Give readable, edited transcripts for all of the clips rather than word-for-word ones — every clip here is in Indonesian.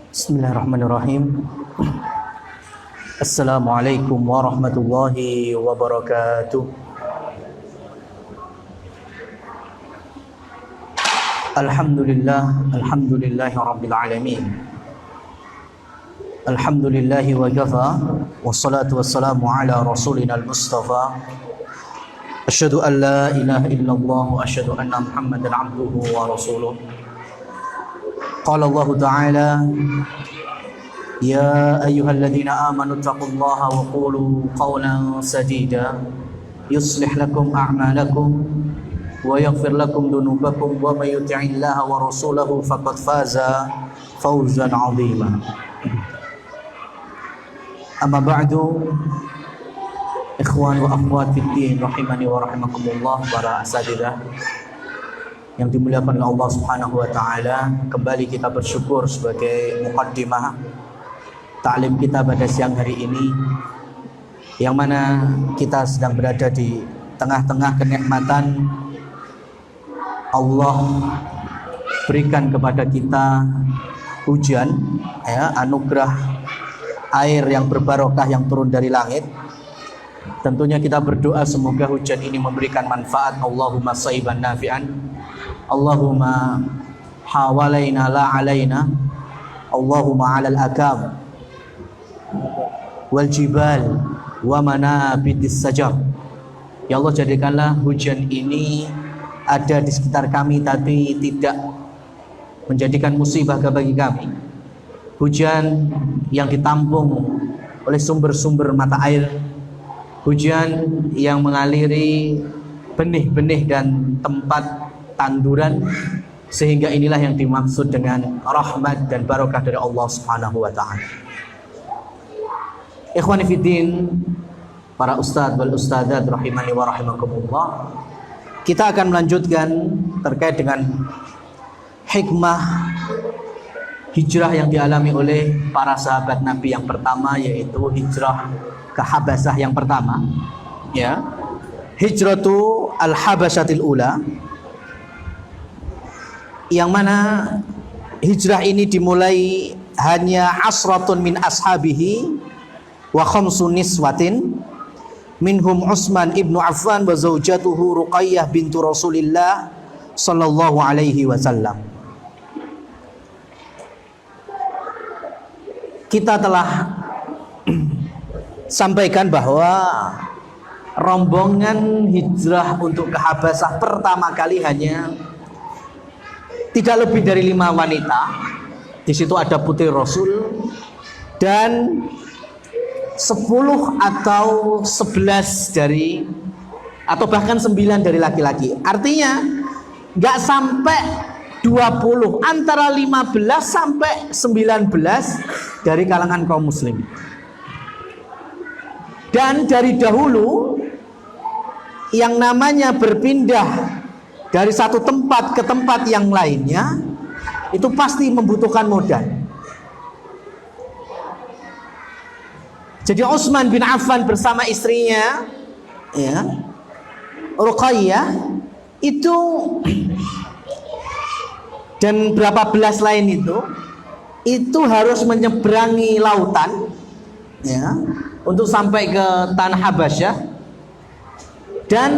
Bismillahirrahmanirrahim. Assalamualaikum warahmatullahi wabarakatuh. Alhamdulillahi rabbil alamin. Alhamdulillahi wa kafa, wassalatu wassalamu ala rasulina al-mustafa. Asyhadu an la ilaha illallah wa asyhadu anna Muhammadan abduhu wa rasuluh. Qala Allah Ta'ala, ya ayyuhalladzina amanu taqullaha wa qulu qawlan sadida yuslih lakum a'malakum wa yaghfir lakum dhunubakum wa may yuti'illaha wa rasulahu faqad faza fawzan 'azima. Amma ba'du, ikhwan wa akhwat fid din rahimani wa rahimakumullah, para asatidzah yang dimuliakan oleh Allah Subhanahu wa taala, kembali kita bersyukur sebagai muqaddimah ta'lim kita pada siang hari ini, yang mana kita sedang berada di tengah-tengah kenikmatan Allah berikan kepada kita hujan, anugerah air yang berbarokah yang turun dari langit. Tentunya kita berdoa semoga hujan ini memberikan manfaat. Allahumma shayban nafi'an, Allahumma hawalaina la alaina, Allahumma alal akam wal jibal wa manabidis sajar. Ya Allah, jadikanlah hujan ini ada di sekitar kami tapi tidak menjadikan musibah bagi kami. Hujan yang ditampung oleh sumber-sumber mata air, hujan yang mengaliri benih-benih dan tempat tanduran, sehingga inilah yang dimaksud dengan rahmat dan barokah dari Allah Subhanahu wa taala. Ikhwani fiddin, para ustadz wal ustadzat rahimani wa rahimakumullah, kita akan melanjutkan terkait dengan hikmah hijrah yang dialami oleh para sahabat Nabi yang pertama, yaitu hijrah ke Habasyah yang pertama, ya. Hijratu al-Habasyatil ula, yang mana hijrah ini dimulai hanya asratun min ashabihi wa khamsun niswatin minhum Utsman ibnu Affan wa zaujatuhu Ruqayyah bintu Rasulillah sallallahu alaihi wasallam. Kita telah sampaikan bahwa rombongan hijrah untuk ke Habasyah pertama kali hanya tidak lebih dari 5 wanita. Di situ ada putri Rasul dan 10 atau 11 dari, atau bahkan 9 dari laki-laki. Artinya nggak sampai 20, antara 15 sampai 19 dari kalangan kaum muslim. Dan dari dahulu yang namanya berpindah dari satu tempat ke tempat yang lainnya itu pasti membutuhkan modal. Jadi Utsman bin Affan bersama istrinya, ya, Ruqayyah itu, dan berapa belas lain itu harus menyeberangi lautan, ya, untuk sampai ke tanah Habasyah, dan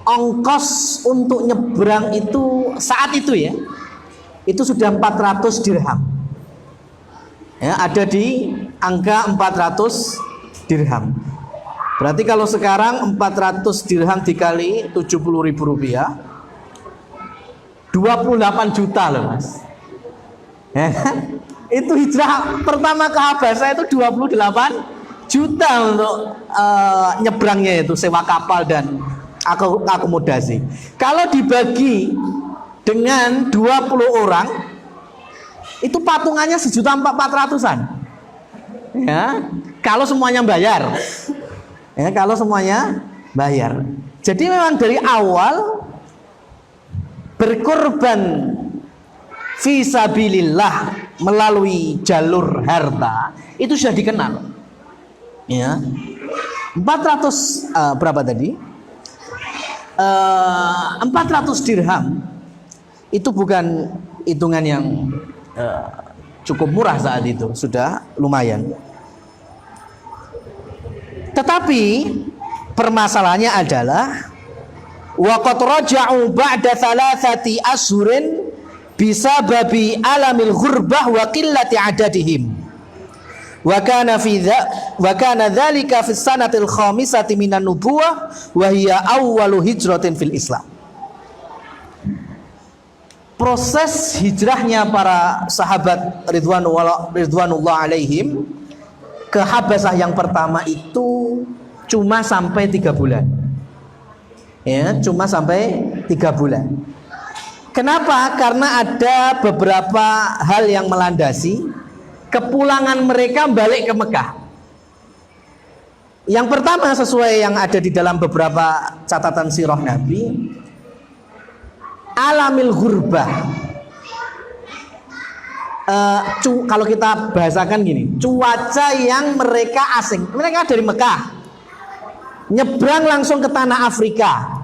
ongkos untuk nyebrang itu saat itu, ya, itu sudah 400 dirham. Ya, ada di angka 400 dirham. Berarti kalau sekarang 400 dirham dikali 70.000 rupiah, 28 juta loh, Mas. Ya, itu hijrah pertama ke Habasyah itu 28 juta untuk nyebrangnya, itu sewa kapal dan akomodasi. Kalau dibagi dengan 20 orang, itu patungannya 1.400.000-an. Ya, kalau semuanya bayar. Ya, kalau semuanya bayar. Jadi memang dari awal berkorban fisabilillah melalui jalur harta itu sudah dikenal. Ya. 400 berapa tadi? 400 dirham itu bukan hitungan yang cukup murah saat itu, sudah lumayan. Tetapi permasalahannya adalah wa qad raja'u ba'da thalathati ashhurin bisababi alamil ghurbah wa qillati adadihim wa kana dzalika fi sanatil khamisati minan nubuwah wa hiya awwalu hijratin fil Islam. Proses hijrahnya para sahabat ridwanullah alaihim ke Habasah yang pertama itu cuma sampai 3 bulan. Ya, cuma sampai 3 bulan. Kenapa? Karena ada beberapa hal yang melandasi kepulangan mereka balik ke Mekah. Yang pertama, sesuai yang ada di dalam beberapa catatan sirah Nabi, alamil ghurbah. Kalau kita bahasakan gini, cuaca yang mereka asing. Mereka dari Mekah, nyebrang langsung ke tanah Afrika,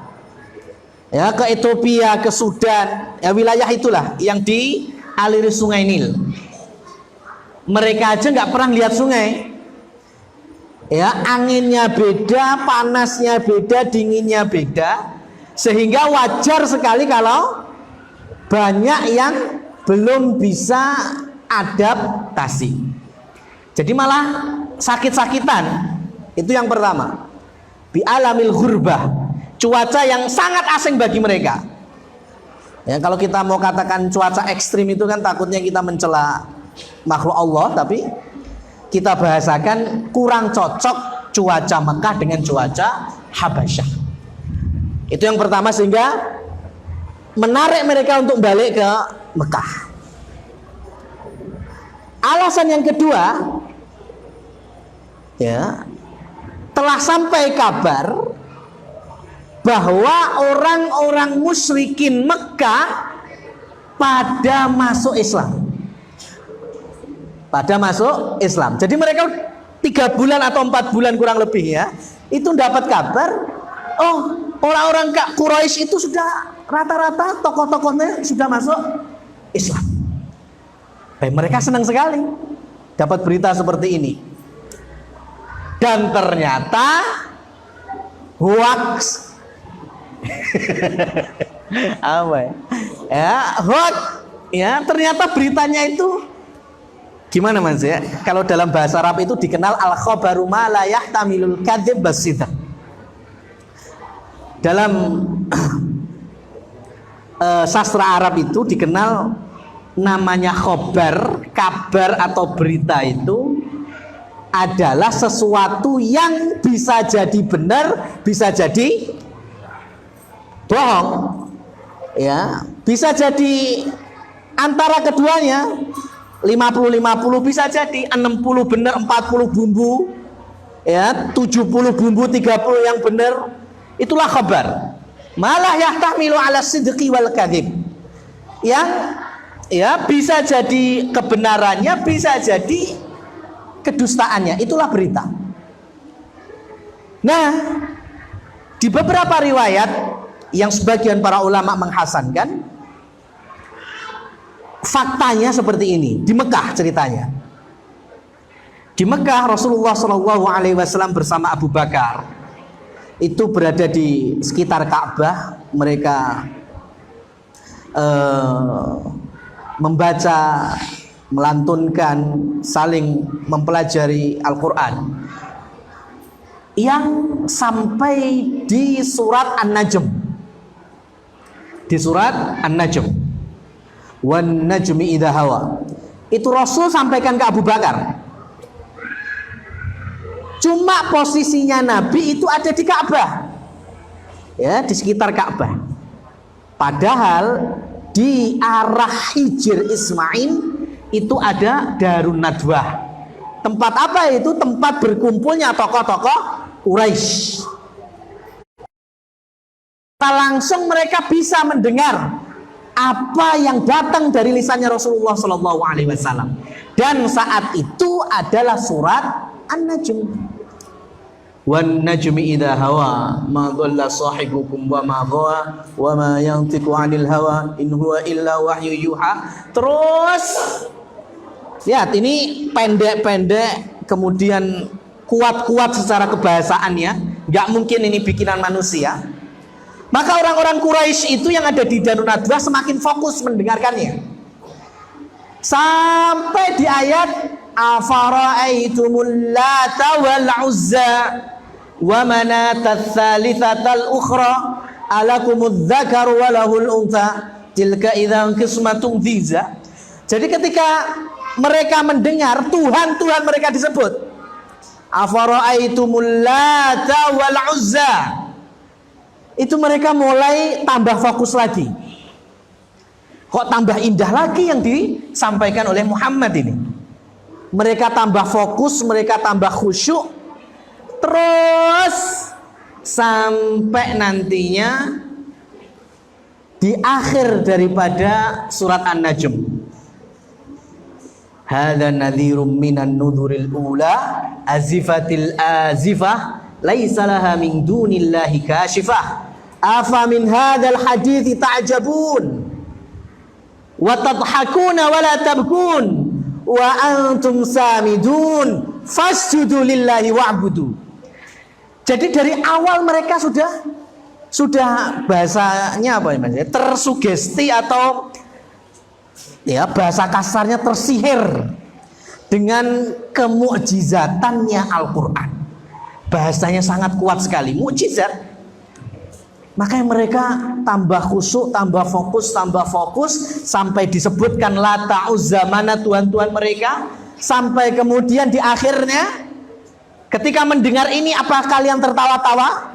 ya, ke Ethiopia, ke Sudan, ya, wilayah itulah yang dialiri sungai Nil. Mereka aja nggak pernah lihat sungai, ya, anginnya beda, panasnya beda, dinginnya beda, sehingga wajar sekali kalau banyak yang belum bisa adaptasi. Jadi malah sakit-sakitan. Itu yang pertama. Bi alamil ghurbah, cuaca yang sangat asing bagi mereka. Ya, kalau kita mau katakan cuaca ekstrim itu kan takutnya kita mencela makhluk Allah, tapi kita bahasakan kurang cocok cuaca Mekah dengan cuaca Habasyah. Itu yang pertama, sehingga menarik mereka untuk balik ke Mekah. Alasan yang kedua, ya, telah sampai kabar bahwa orang-orang musyrikin Mekah pada masuk Islam. Pada masuk Islam. Jadi mereka 3 bulan atau 4 bulan kurang lebih, ya, itu dapat kabar, oh, orang-orang Quraisy itu sudah rata-rata tokoh-tokohnya sudah masuk Islam. Baik, mereka senang sekali dapat berita seperti ini. Dan ternyata hoax. Apa ya? Ya, hoax. Ya, ternyata beritanya itu gimana, Mas, ya? Kalau dalam bahasa Arab itu dikenal al-khabaru ma la yahtamilul kadzib basidq. Dalam sastra Arab itu dikenal namanya khobar, kabar atau berita itu adalah sesuatu yang bisa jadi benar, bisa jadi bohong, ya, bisa jadi antara keduanya, 50-50 bisa jadi, 60 benar, 40 bumbu, ya, 70 bumbu, 30 yang benar. Itulah khabar. Malah yahtamilu ala sidqi wal kadhib. Yang, ya, bisa jadi kebenarannya, bisa jadi kedustaannya. Itulah berita. Nah, di beberapa riwayat yang sebagian para ulama menghasankan, faktanya seperti ini. Di Mekah ceritanya. Di Mekah Rasulullah SAW bersama Abu Bakar itu berada di sekitar Ka'bah. Mereka membaca, melantunkan, saling mempelajari Al-Quran, yang sampai di surat An-Najm. Di surat An-Najm, wan najmi idza hawa, itu Rasul sampaikan ke Abu Bakar. Cuma posisinya Nabi itu ada di Ka'bah, ya, di sekitar Ka'bah. Padahal di arah Hijr Ismail itu ada Darun Nadwah. Tempat apa itu? Tempat berkumpulnya tokoh-tokoh Quraisy. Langsung mereka bisa mendengar apa yang datang dari lisannya Rasulullah SAW. Dan saat itu adalah surat An-Najm. Wan najmi idza hawa ma dhalla sahibukum wa ma ghawa wa ma yantiqu 'anil hawa in huwa illa wahyu yuha. Terus Lihat, ini pendek-pendek, kemudian kuat-kuat secara kebahasaannya. Nggak mungkin ini bikinan manusia. Maka orang-orang Quraisy itu yang ada di Darun Nadwah semakin fokus mendengarkannya. Sampai di ayat afara'aitumul lata wal uzza wa manatat tsalitsatal ukhra alakumudz dzakaru wa lahul untha tilka idzan qismatun dhiza. Jadi ketika mereka mendengar Tuhan mereka disebut, afara'aitumul lata wal uzza, itu mereka mulai tambah fokus lagi. Kok tambah indah lagi yang disampaikan oleh Muhammad ini. Mereka tambah fokus, mereka tambah khusyuk. Terus sampai nantinya di akhir daripada surat An-Najm, hadza nadhirum minan nudhuril ula azifatil azifah laisa laha min dunillahi kashifah afa min hadzal hadithi ta'jabun wa tadhakuna wa la tabkun wa antum samidun fasjudu lillahi wa'budu. Jadi dari awal mereka sudah bahasanya apa ya, tersugesti atau ya bahasa kasarnya tersihir dengan kemukjizatannya Al-Quran. Bahasanya sangat kuat sekali, mukjizat. Makanya mereka tambah khusyuk, tambah fokus sampai disebutkan Lata Uzza, mana Tuhan-Tuhan mereka. Sampai kemudian di akhirnya ketika mendengar ini, apa kalian tertawa-tawa?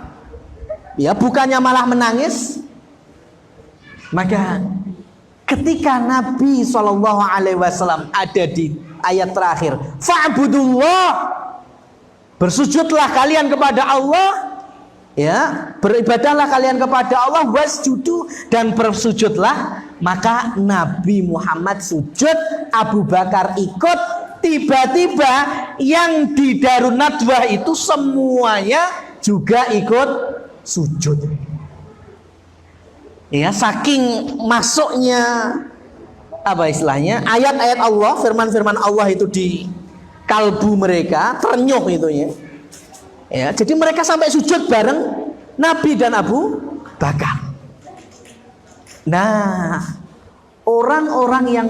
Ya, bukannya malah menangis. Maka ketika Nabi SAW ada di ayat terakhir, fa'budullah, bersujudlah kalian kepada Allah, ya, beribadahlah kalian kepada Allah, wasjudu, dan bersujudlah. Maka Nabi Muhammad sujud, Abu Bakar ikut. Tiba-tiba yang di Darun Nadwah itu semuanya juga ikut sujud. Ya, saking masuknya apa istilahnya ayat-ayat Allah, firman-firman Allah itu di kalbu mereka, terenyuh itunya. Ya, jadi mereka sampai sujud bareng Nabi dan Abu Bakar. Nah, orang-orang yang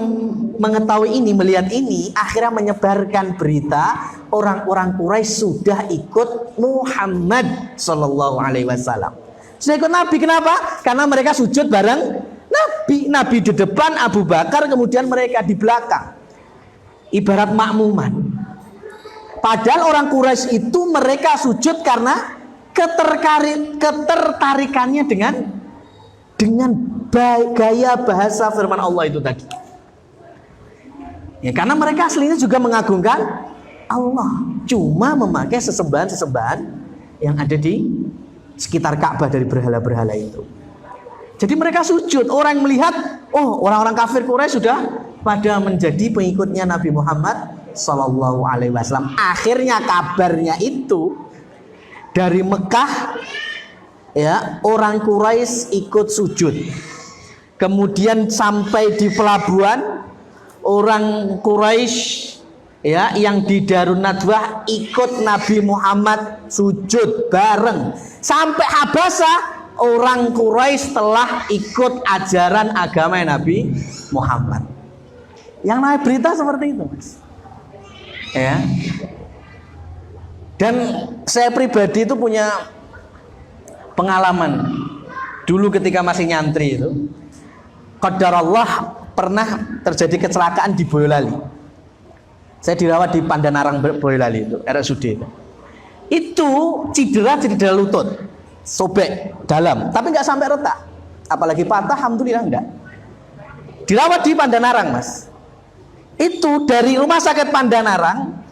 mengetahui ini, melihat ini, akhirnya menyebarkan berita orang-orang Quraisy sudah ikut Muhammad Sallallahu Alaihi Wasallam. Sudah ikut Nabi. Kenapa? Karena mereka sujud bareng Nabi. Nabi di depan, Abu Bakar, kemudian mereka di belakang. Ibarat makmuman. Padahal orang Quraisy itu mereka sujud karena ketertarikannya dengan gaya bahasa firman Allah itu tadi. Ya, karena mereka aslinya juga mengagungkan Allah, cuma memakai sesembahan-sesembahan yang ada di sekitar Ka'bah dari berhala-berhala itu. Jadi mereka sujud. Orang melihat, oh, orang-orang kafir Quraisy sudah pada menjadi pengikutnya Nabi Muhammad Sallallahu Alaihi Wasallam. Akhirnya kabarnya itu dari Mekah, ya, orang Quraisy ikut sujud. Kemudian sampai di pelabuhan, orang Quraisy, ya, yang di Darun Nadwah ikut Nabi Muhammad sujud bareng. Sampai Habasah, orang Quraisy telah ikut ajaran agama Nabi Muhammad. Yang naik berita seperti itu, Mas. Ya. Dan saya pribadi itu punya pengalaman dulu ketika masih nyantri itu. Qadarullah pernah terjadi kecelakaan di Boyolali. Saya dirawat di Pandanarang Boyolali itu, RSUD itu. Itu cedera lutut, sobek dalam, tapi nggak sampai retak. Apalagi patah, alhamdulillah enggak. Dirawat di Pandanarang, Mas. Itu dari rumah sakit Pandanarang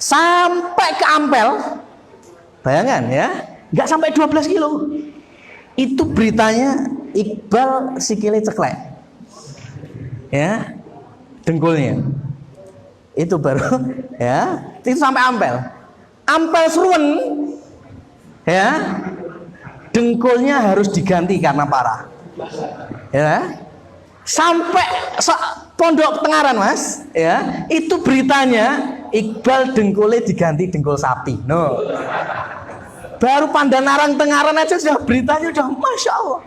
sampai ke Ampel, bayangan ya, nggak sampai 12 kilo. Itu beritanya Iqbal sikile ceklek, ya, dengkulnya. Itu baru, ya, itu sampai Ampel. Ampel Seruen, ya, dengkulnya harus diganti karena parah, ya. Sampai Pondok Tengaran Mas, ya, itu beritanya Iqbal dengkulnya diganti dengkul sapi. No. Baru Pandanaran Tengaran aja sudah beritanya udah Masya Allah.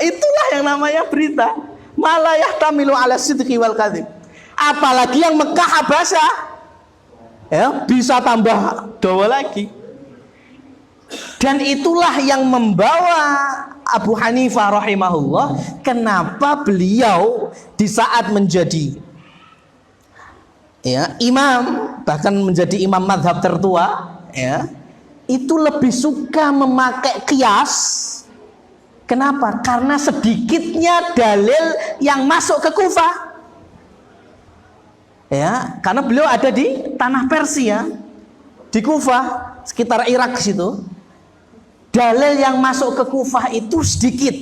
itulah yang namanya berita. Malayah tamilu ala sidqi wal kadhib. Apalagi yang Mekah Habasyah, ya, bisa tambah dawa lagi. Dan itulah yang membawa Abu Hanifah rahimahullah, kenapa beliau di saat menjadi, ya, imam, bahkan menjadi imam madhab tertua, ya, itu lebih suka memakai qiyas. Kenapa? Karena sedikitnya dalil yang masuk ke Kufah, ya, karena beliau ada di tanah Persia, di Kufah, sekitar Irak situ. Dalil yang masuk ke Kufah itu sedikit,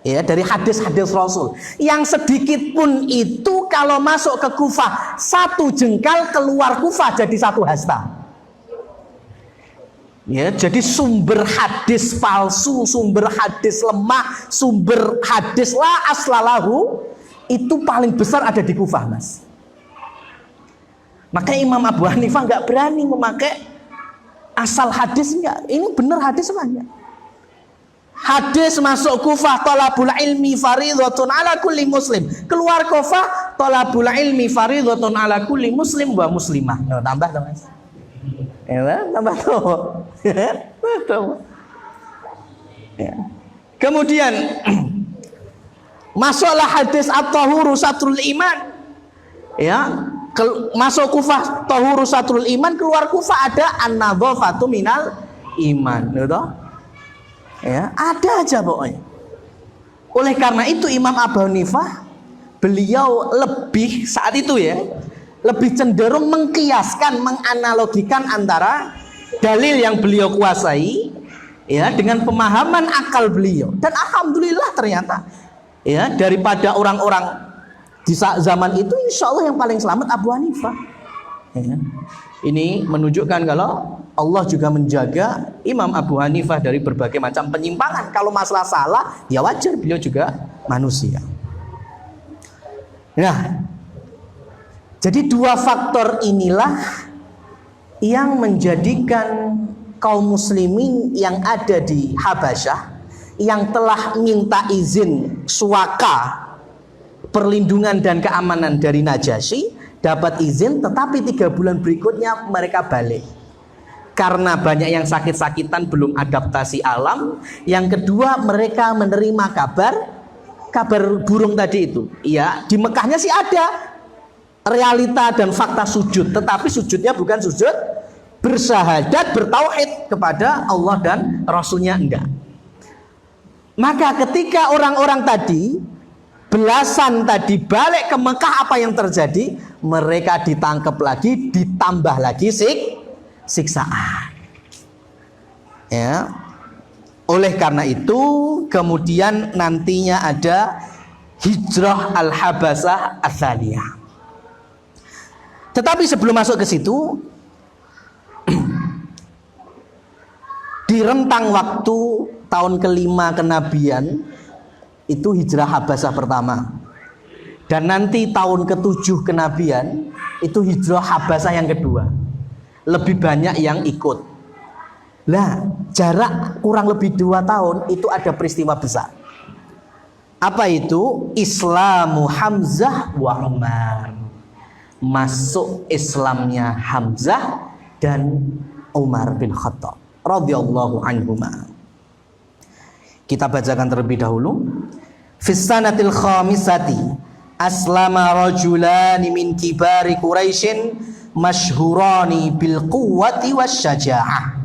ya, dari hadis-hadis Rasul. Yang sedikit pun itu kalau masuk ke Kufah, satu jengkal keluar Kufah jadi satu hasta. Ya, jadi sumber hadis palsu, sumber hadis lemah, sumber hadis la aslalahu itu paling besar ada di Kufah, Mas. Maka Imam Abu Hanifah nggak berani memakai asal hadis, enggak. Ini benar hadis banyak. Hadis masuk Kufah, talabul ilmi faridhatun ala kulli muslim. Keluar Kufah, talabul ilmi faridhatun ala kulli muslim wa muslimah. Nah, tambah dong, Mas. Ya, tambah tuh. Betul. Ya. Kemudian masuklah hadis at-tahuru satrul iman. Ya, masuk Kufah tahuru satrul iman, keluar Kufah ada an-nadhafatu minal iman, gitu. Ya, ada aja pokoknya. Oleh karena itu Imam Abu Hanifah beliau lebih saat itu, ya, lebih cenderung mengkiaskan, menganalogikan antara dalil yang beliau kuasai, ya, dengan pemahaman akal beliau. Dan alhamdulillah ternyata, ya, daripada orang-orang di zaman itu, insya Allah yang paling selamat Abu Hanifah. Ya. Ini menunjukkan kalau Allah juga menjaga Imam Abu Hanifah dari berbagai macam penyimpangan. Kalau masalah salah, ya wajar, beliau juga manusia. Nah, jadi dua faktor inilah yang menjadikan kaum muslimin yang ada di Habasyah, yang telah minta izin suaka, perlindungan dan keamanan dari Najasyi, dapat izin, tetapi 3 bulan berikutnya mereka balik karena banyak yang sakit-sakitan, belum adaptasi alam. Yang kedua, mereka menerima kabar burung tadi itu. Ya, di Mekahnya sih ada realita dan fakta sujud, tetapi sujudnya bukan sujud bersyahadat, bertauhid kepada Allah dan Rasulnya, enggak. Maka ketika orang-orang tadi, belasan tadi balik ke Mekah, apa yang terjadi? Mereka ditangkap lagi, ditambah lagi siksaan. Ya. Oleh karena itu, kemudian nantinya ada hijrah al-Habasah ats-tsaniyah. Tetapi sebelum masuk ke situ, di rentang waktu tahun kelima kenabian, itu hijrah Habasah pertama. Dan nanti tahun ke-7 kenabian, itu hijrah Habasah yang kedua. Lebih banyak yang ikut. Lah, jarak kurang lebih 2 tahun, itu ada peristiwa besar. Apa itu? Islamu Hamzah wa Umar. Masuk Islamnya Hamzah dan Umar bin Khattab radhiyallahu anhuma. Kita bacakan terlebih dahulu. Fis sanatil khamisati aslama rajulani min kibari Quraisyin masyhurani bil quwwati wasyaja'ah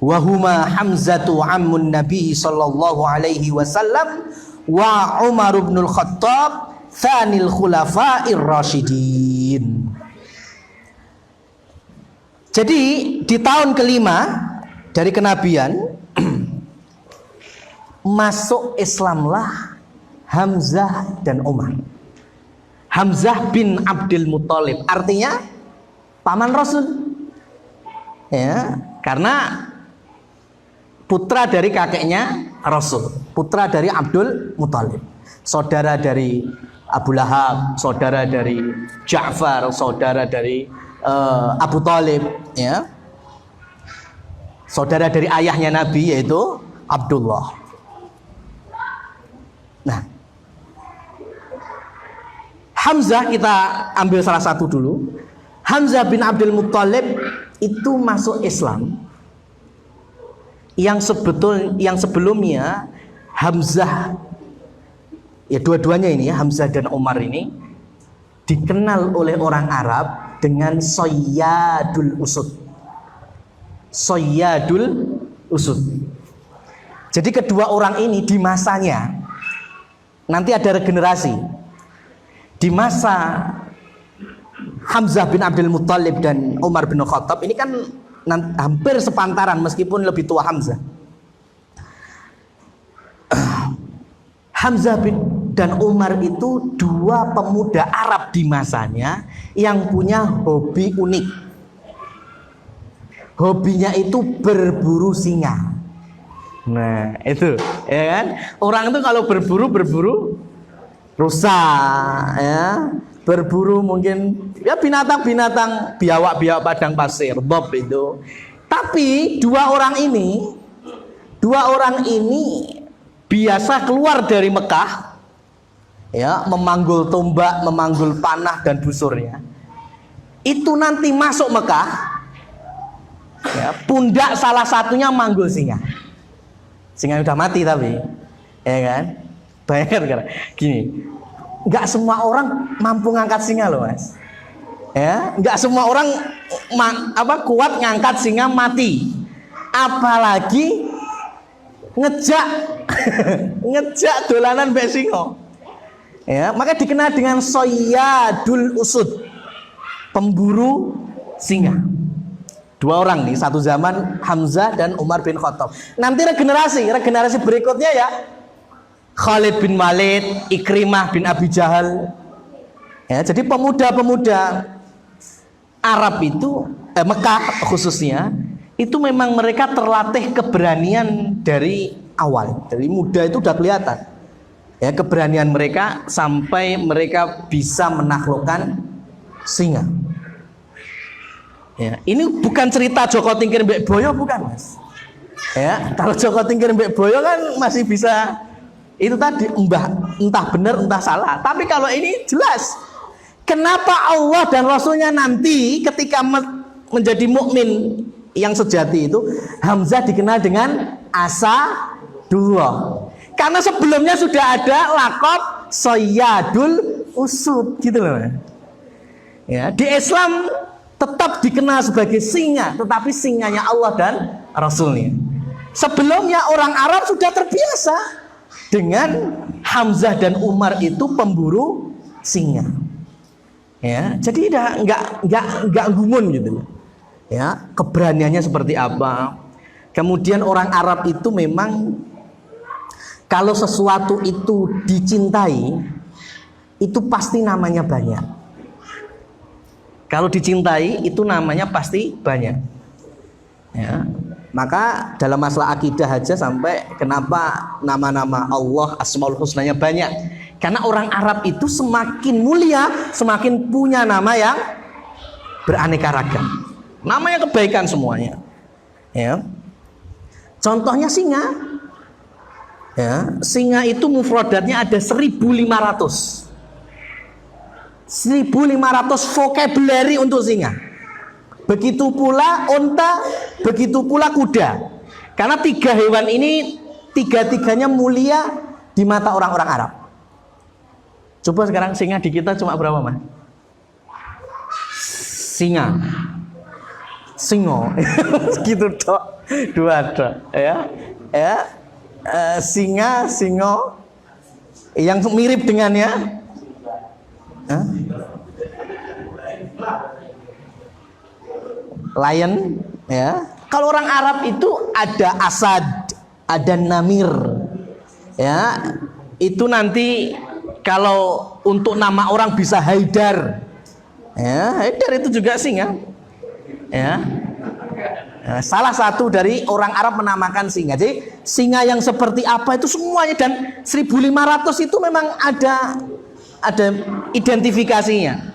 wa huma Hamzatu ammun Nabi sallallahu alaihi wasallam wa Umar bin Khattab tsanil khulafa'ir rasyidin. Jadi di tahun kelima dari kenabian masuk Islamlah Hamzah dan Umar. Hamzah bin Abdul Muthalib, artinya paman Rasul. Ya, karena putra dari kakeknya Rasul, putra dari Abdul Muthalib. saudara dari Abu Lahab, saudara dari Ja'far, saudara dari Abu Thalib, ya. Saudara dari ayahnya Nabi yaitu Abdullah. Nah, Hamzah kita ambil salah satu dulu. Hamzah bin Abdul Muttalib itu masuk Islam. Yang sebelumnya Hamzah, ya dua-duanya ini ya, Hamzah dan Umar ini dikenal oleh orang Arab dengan Sayyadul Usud. Sayyadul Usud. Jadi kedua orang ini di masanya nanti ada regenerasi. Di masa Hamzah bin Abdul Muttalib dan Umar bin Khattab ini kan hampir sepantaran meskipun lebih tua Hamzah. Hamzah dan Umar itu dua pemuda Arab di masanya yang punya hobi unik. Hobinya itu berburu singa. Nah, itu ya kan? Orang itu kalau berburu rusa, ya. Berburu mungkin ya binatang-binatang biawak-biawak padang pasir, bob itu. Tapi dua orang ini biasa keluar dari Mekah, ya, memanggul tombak, memanggul panah dan busurnya. Itu nanti masuk Mekah, ya, pundak salah satunya manggul singa. Singa udah mati tapi, ya kan? Bayangkan sekarang, gini. Nggak semua orang mampu ngangkat singa loh, Mas. Ya, nggak semua orang kuat ngangkat singa mati. Apalagi ngejak ngejak dolanan mbek singa. Ya, maka dikenal dengan Sayyadul Usud, pemburu singa. Dua orang nih, satu zaman Hamzah dan Umar bin Khattab. Nanti regenerasi berikutnya ya Khalid bin Walid, Ikrimah bin Abi Jahal. Ya, jadi pemuda-pemuda Arab itu, Mekah khususnya, itu memang mereka terlatih keberanian dari awal. Dari muda itu udah kelihatan. Ya, keberanian mereka sampai mereka bisa menaklukkan singa. Ya, ini bukan cerita Joko Tingkir Mbek Boyo, bukan, Mas. Ya, kalau Joko Tingkir Mbek Boyo kan masih bisa, itu tadi entah benar entah salah. Tapi kalau ini jelas. Kenapa Allah dan Rasulnya nanti ketika menjadi mukmin yang sejati itu Hamzah dikenal dengan Asadullah. Karena sebelumnya sudah ada lakop Sayyadul Usud gitu loh. Ya, di Islam tetap dikenal sebagai singa, tetapi singanya Allah dan Rasulnya. Sebelumnya orang Arab sudah terbiasa dengan Hamzah dan Umar itu pemburu singa. Ya, jadi nggak gumun gitu. Ya, keberaniannya seperti apa. Kemudian orang Arab itu memang kalau sesuatu itu dicintai, itu pasti namanya banyak. Kalau dicintai itu namanya pasti banyak. Ya. Maka dalam masalah akidah aja sampai kenapa nama-nama Allah Asmaul Husnanya banyak. Karena orang Arab itu semakin mulia, semakin punya nama yang beraneka ragam. Namanya kebaikan semuanya. Ya. Contohnya singa. Ya, singa itu mufradatnya ada 1.500. 1.500 vocabulary untuk singa. Begitu pula unta, begitu pula kuda. Karena tiga hewan ini tiga-tiganya mulia di mata orang-orang Arab. Coba sekarang singa di kita cuma berapa, Mas? Singo. Gitu dok. Dua dok, ya. Ya. Singo yang mirip dengannya. Lion, ya. Kalau orang Arab itu ada asad, ada namir, ya. Itu nanti kalau untuk nama orang bisa Haidar, ya. Haidar itu juga singa, ya. Salah satu dari orang Arab menamakan singa. Jadi singa yang seperti apa itu semuanya, dan 1500 itu memang ada identifikasinya.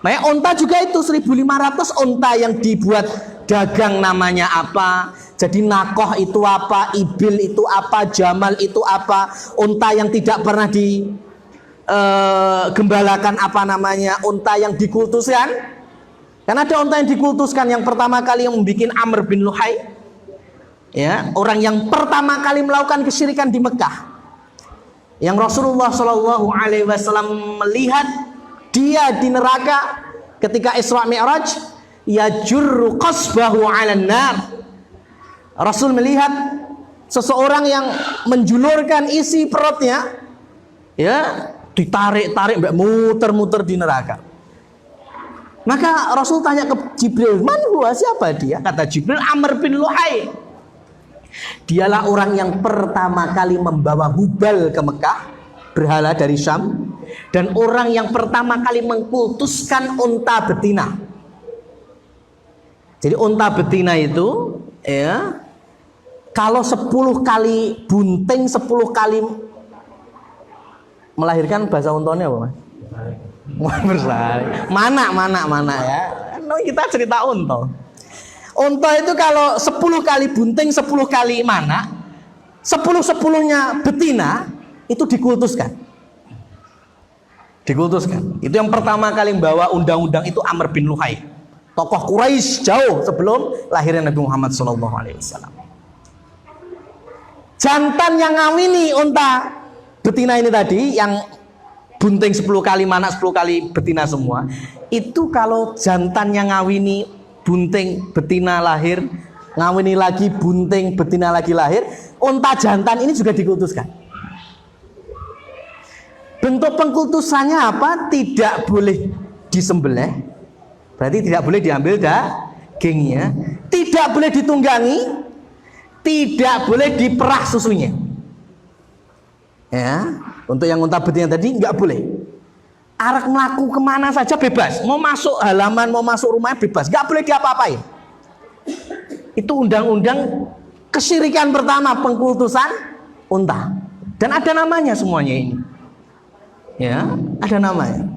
Makanya onta juga itu 1500 onta yang dibuat dagang namanya apa. Jadi nakoh itu apa, ibil itu apa, jamal itu apa, onta yang tidak pernah digembalakan apa namanya, onta yang dikultuskan. Karena ada onta yang dikultuskan. Yang pertama kali yang membuat Amr bin Luhai, ya, orang yang pertama kali melakukan kesyirikan di Mekah, yang Rasulullah SAW melihat dia di neraka ketika Isra Mi'raj, yajurru qasbahu 'alan nar. Rasul melihat seseorang yang menjulurkan isi perutnya, ya, ditarik-tarik muter-muter di neraka. Maka Rasul tanya ke Jibril, "Man huwa, siapa dia?" Kata Jibril, "Amr bin Luhai." Dialah orang yang pertama kali membawa Hubal ke Mekah, berhala dari Syam, dan orang yang pertama kali mengkultuskan unta betina. Jadi unta betina itu, ya, kalau 10 kali bunting, 10 kali melahirkan, bahasa untanya apa, Mas? Bersari. Mana ya. No, kita cerita unta. Unta itu kalau 10 kali bunting, 10 kali mana, 10-10-nya betina, itu dikultuskan. Itu yang pertama kali membawa undang-undang itu Amr bin Luhai, tokoh Quraisy jauh sebelum lahirnya Nabi Muhammad SAW. Jantan yang ngawini unta betina ini tadi, yang bunting 10 kali, mana 10 kali betina semua, itu kalau jantan yang ngawini bunting betina lahir, ngawini lagi bunting betina lagi lahir, unta jantan ini juga dikultuskan. Bentuk pengkultusannya apa? Tidak boleh disembelih, berarti tidak boleh diambil dagingnya, tidak boleh ditunggangi, tidak boleh diperah susunya. Ya, untuk yang unta betina tadi nggak boleh. Arak melaku kemana saja bebas, mau masuk halaman, mau masuk rumah bebas, nggak boleh diapa-apain. Itu undang-undang kesyirikan pertama, pengkultusan unta, dan ada namanya semuanya ini. Ya, ada namanya.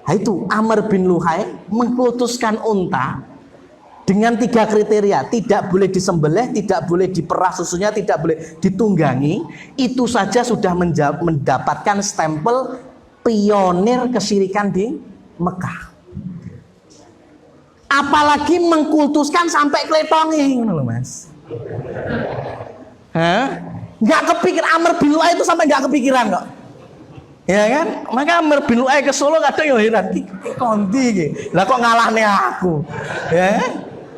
Nah, itu Amr bin Luhai mengkultuskan unta dengan 3 kriteria: tidak boleh disembelih, tidak boleh diperah susunya, tidak boleh ditunggangi. Itu saja sudah mendapatkan stempel pionir kesyirikan di Mekah. Apalagi mengkultuskan sampai kletongi, Mas. Nggak kepikir Amr bin Luhai itu, sampai nggak kepikiran kok. Ya kan? Maka Amr bin Luhai ke Solo kadang yo heran, kondi iki. Lah kok ngalahne aku. Ya.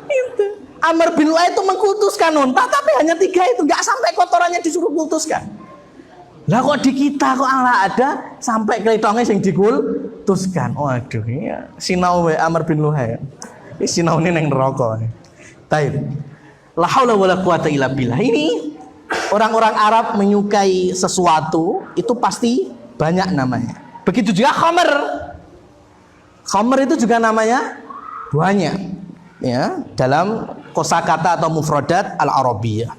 Itu. Amr bin Luhai itu mengkultuskan unta, tapi hanya 3 itu, nggak sampai kotorannya disuruh kultuskan. Lah kok di kita kok ada sampai kletonge sing dikultuskan. Waduh, iya. Sinau Amr bin Luhai. Iki sinaune ning neraka. Taib. La haula wala quwata illa billah. Ini orang-orang Arab menyukai sesuatu itu pasti banyak namanya. Begitu juga khamr. Khamr itu juga namanya banyak, ya, dalam kosakata atau mufradat al-Arabiyah.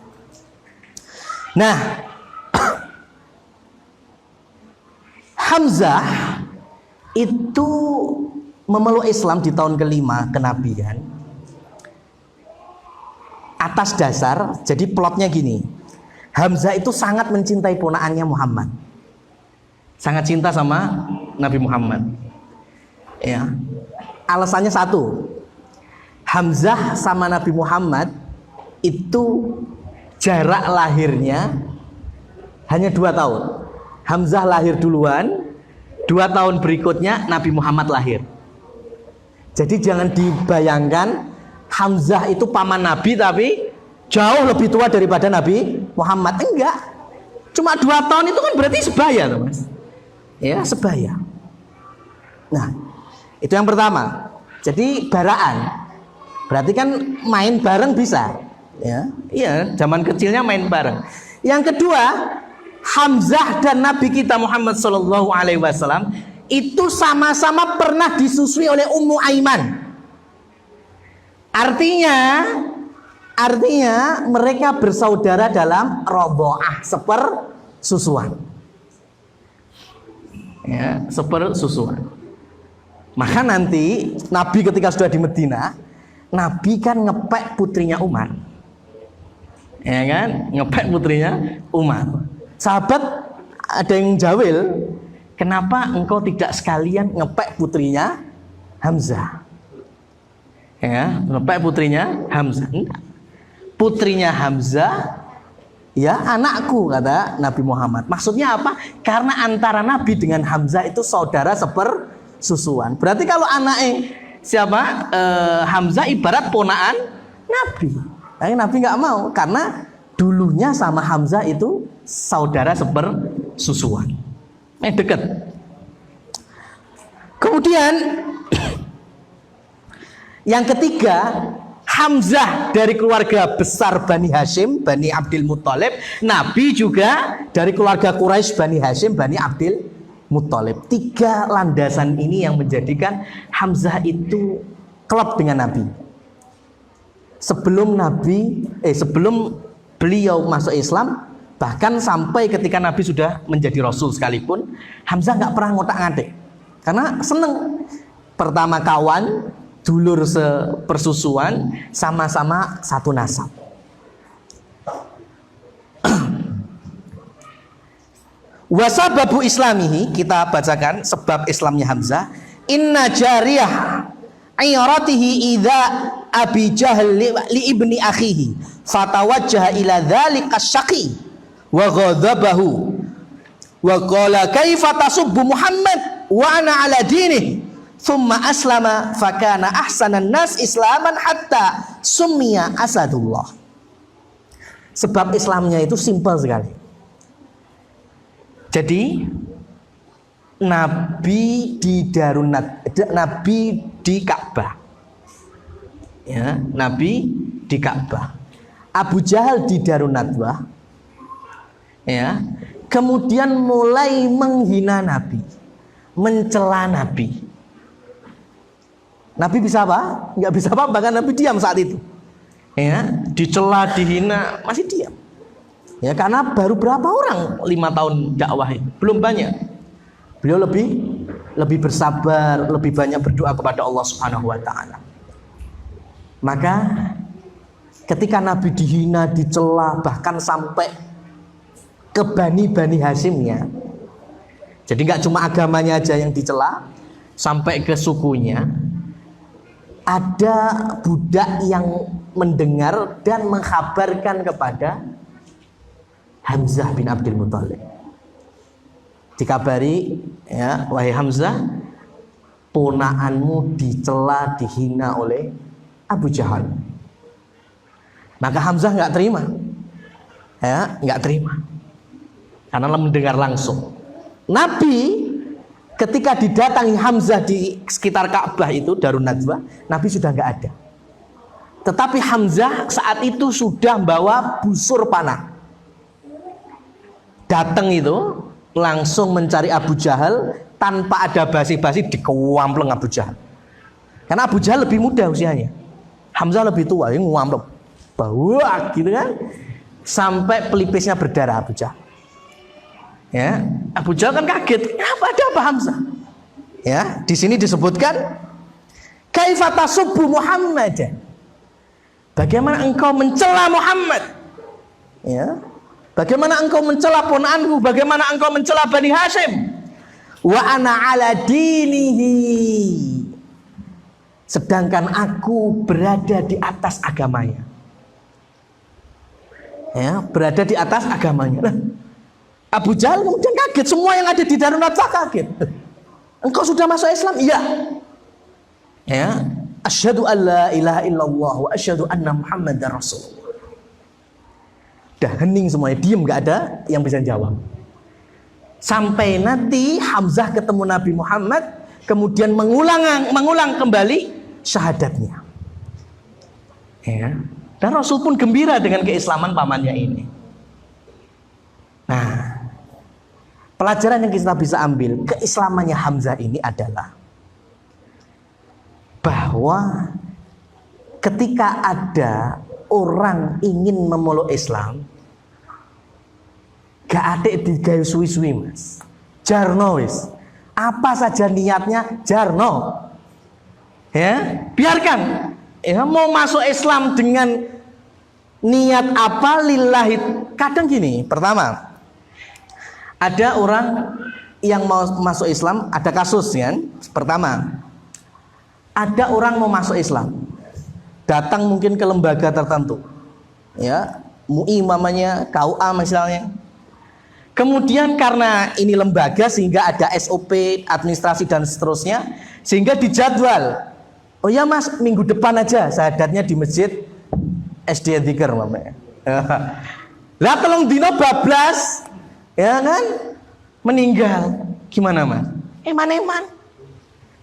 Nah, Hamzah itu memeluk Islam di tahun ke-5 kenabian. Atas dasar, jadi plotnya gini. Hamzah itu sangat mencintai ponakannya Muhammad. Sangat cinta sama Nabi Muhammad. Ya. Alasannya satu. Hamzah sama Nabi Muhammad itu jarak lahirnya hanya 2 tahun. Hamzah lahir duluan, 2 tahun berikutnya Nabi Muhammad lahir. Jadi jangan dibayangkan Hamzah itu paman Nabi tapi jauh lebih tua daripada Nabi Muhammad. Enggak. Cuma 2 tahun itu kan berarti sebaya, Mas. Ya, sebaya. Nah, itu yang pertama. Jadi baraan. Berarti kan main bareng bisa. Ya, iya, zaman kecilnya main bareng. Yang kedua, Hamzah dan Nabi kita Muhammad SAW itu sama-sama pernah disusui oleh Ummu Aiman. Artinya mereka bersaudara dalam rodho'ah, sepersusuan. Ya, sepersusuan. Maka nanti Nabi ketika sudah di Medina, Nabi kan ngepek putrinya Umar. Ya kan? Ngepek putrinya Umar. Sahabat ada yang jawil, kenapa engkau tidak sekalian ngepek putrinya Hamzah? Ya, ngepek putrinya Hamzah. Enggak. Putrinya Hamzah ya anakku, kata Nabi Muhammad. Maksudnya apa? Karena antara Nabi dengan Hamzah itu saudara sepersusuan. Berarti kalau anaknya siapa? Hamzah ibarat ponaan Nabi. Tapi Nabi nggak mau karena dulunya sama Hamzah itu saudara sepersusuan. Dekat. Kemudian yang ketiga, Hamzah dari keluarga besar Bani Hashim, Bani Abdul Muthalib. Nabi juga dari keluarga Quraisy, Bani Hashim, Bani Abdul Muthalib. 3 landasan ini yang menjadikan Hamzah itu klop dengan Nabi. Sebelum beliau masuk Islam, bahkan sampai ketika Nabi sudah menjadi Rasul sekalipun, Hamzah nggak pernah ngotak-ngatik karena seneng. Pertama kawan, dulur sepersusuan, sama-sama satu nasab. Wasababu islamihi, kita bacakan sebab Islamnya Hamzah. Inna jariyah ayratihi idza Abi Jahl li ibni akhihi fatawajjaha ila dzalika syaqi wa ghadabahu wa qala kaifa tasubbu Muhammad wa ana ala dinihi thumma aslama fakana ahsanan nas islaman hatta summiya asadullah. Sebab Islamnya itu simpel sekali. Jadi Nabi di Nabi di Ka'bah. Ya, Nabi di Ka'bah. Abu Jahal di Darun Nadwah. Ya. Kemudian mulai menghina Nabi, mencela Nabi. Nabi bisa apa? Nggak bisa apa, bahkan Nabi diam saat itu. Ya, dicela, dihina, masih diam. Ya, karena baru berapa orang 5 tahun dakwah itu, belum banyak. Beliau lebih bersabar, lebih banyak berdoa kepada Allah Subhanahu wa taala. Maka ketika Nabi dihina, dicela, bahkan sampai ke Bani Hasimnya. Jadi nggak cuma agamanya aja yang dicela, sampai ke sukunya. Ada budak yang mendengar dan mengkhabarkan kepada Hamzah bin Abdul Muthalib. Dikabari, ya, wahai Hamzah, ponakanmu dicela, dihina oleh Abu Jahal. Maka Hamzah nggak terima, ya, nggak terima, karena mendengar langsung. Nabi ketika didatangi Hamzah di sekitar Ka'bah itu, Darun Nadwah, Nabi sudah nggak ada. Tetapi Hamzah saat itu sudah bawa busur panah. Datang itu langsung mencari Abu Jahal tanpa ada basi-basi, dikewampleng Abu Jahal. Karena Abu Jahal lebih muda usianya, Hamzah lebih tua, ini ngewampleng, bawa gitu kan, sampai pelipisnya berdarah Abu Jahal. Ya, Abu Jahal kan kaget, ada apa Hamzah? Ya, di sini disebutkan kaifa tasubbu Muhammad. Bagaimana engkau mencela Muhammad? Ya. Bagaimana engkau mencela ponakanku? Bagaimana engkau mencela Bani Hashim? Wa ana ala dinihi. Sedangkan aku berada di atas agamanya. Ya, berada di atas agamanya. Nah, Abu Jahal kemudian kaget, semua yang ada di Darun Nadwah kaget. Engkau sudah masuk Islam? Iya. Ya, asyhadu alla ilaha illallah wa asyhadu anna Muhammadar Rasulullah. Dah hening semuanya, diem, nggak ada yang bisa jawab. Sampai nanti Hamzah ketemu Nabi Muhammad, kemudian mengulang kembali syahadatnya. Ya. Dan Rasul pun gembira dengan keislaman pamannya ini. Nah, pelajaran yang kita bisa ambil keislamannya Hamzah ini adalah bahwa ketika ada orang ingin memeluk Islam, gak ada digawe suwi-suwi mas, jarno wis, apa saja niatnya jarno, ya biarkan, ya mau masuk Islam dengan niat apa lillahi. Kadang gini, pertama ada orang yang mau masuk Islam, ada kasus kan. Pertama, ada orang mau masuk Islam, datang mungkin ke lembaga tertentu, ya MUI mamanya, KUA misalnya. Kemudian karena ini lembaga sehingga ada SOP, administrasi dan seterusnya, sehingga dijadwal. Oh ya mas, minggu depan aja syahadatnya di masjid SD Dzikir mamanya. Lah telung dino bablas, ya kan? Meninggal. Gimana mas? Eman-eman.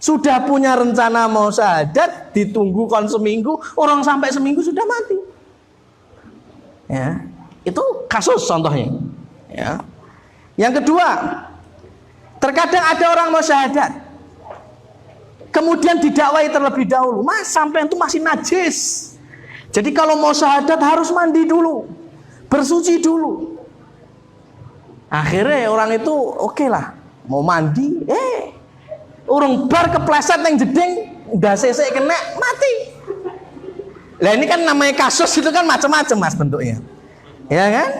Sudah punya rencana mau syahadat, ditunggu kon seminggu, orang sampai seminggu sudah mati. Ya, itu kasus contohnya. Ya. Yang kedua, terkadang ada orang mau syahadat, kemudian didakwai terlebih dahulu, mas sampai itu masih najis. Jadi kalau mau syahadat harus mandi dulu, bersuci dulu. Akhirnya orang itu oke lah, mau mandi, urung bar kepleset yang jeding, udah sesek kena mati. Lah ini kan namanya kasus itu kan macam-macam mas bentuknya, ya kan?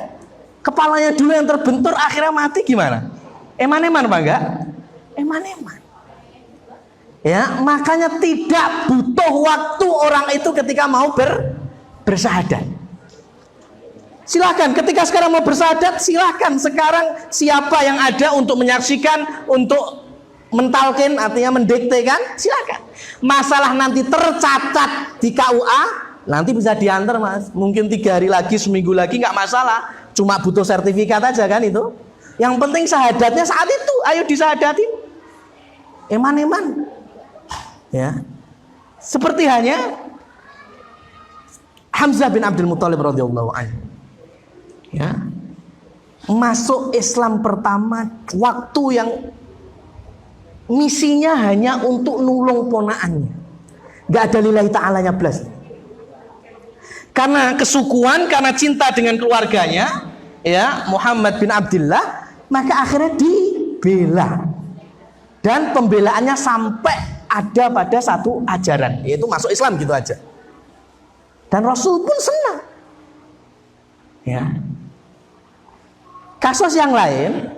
Kepalanya dulu yang terbentur akhirnya mati gimana? Eman-eman apa enggak? Eman-eman. Ya makanya tidak butuh waktu orang itu ketika mau bersyahadat. Silahkan ketika sekarang mau bersyahadat, silahkan sekarang siapa yang ada untuk menyaksikan, untuk mentalkin, artinya mendikte kan, silakan. Masalah nanti tercatat di KUA, nanti bisa diantar mas. Mungkin 3 hari lagi, seminggu lagi nggak masalah. Cuma butuh sertifikat aja kan itu. Yang penting syahadatnya saat itu, ayo disahadatin. Eman-eman. Ya. Seperti hanya Hamzah bin Abdul Muthalib radhiyallahu anhu. Ya. Masuk Islam pertama waktu yang misinya hanya untuk nulung ponaannya, nggak ada lillahi ta'alanya belas. Karena kesukuan, karena cinta dengan keluarganya, ya Muhammad bin Abdullah, maka akhirnya dibela. Dan pembelaannya sampai ada pada satu ajaran, yaitu masuk Islam gitu aja. Dan Rasul pun senang. Ya. Kasus yang lain,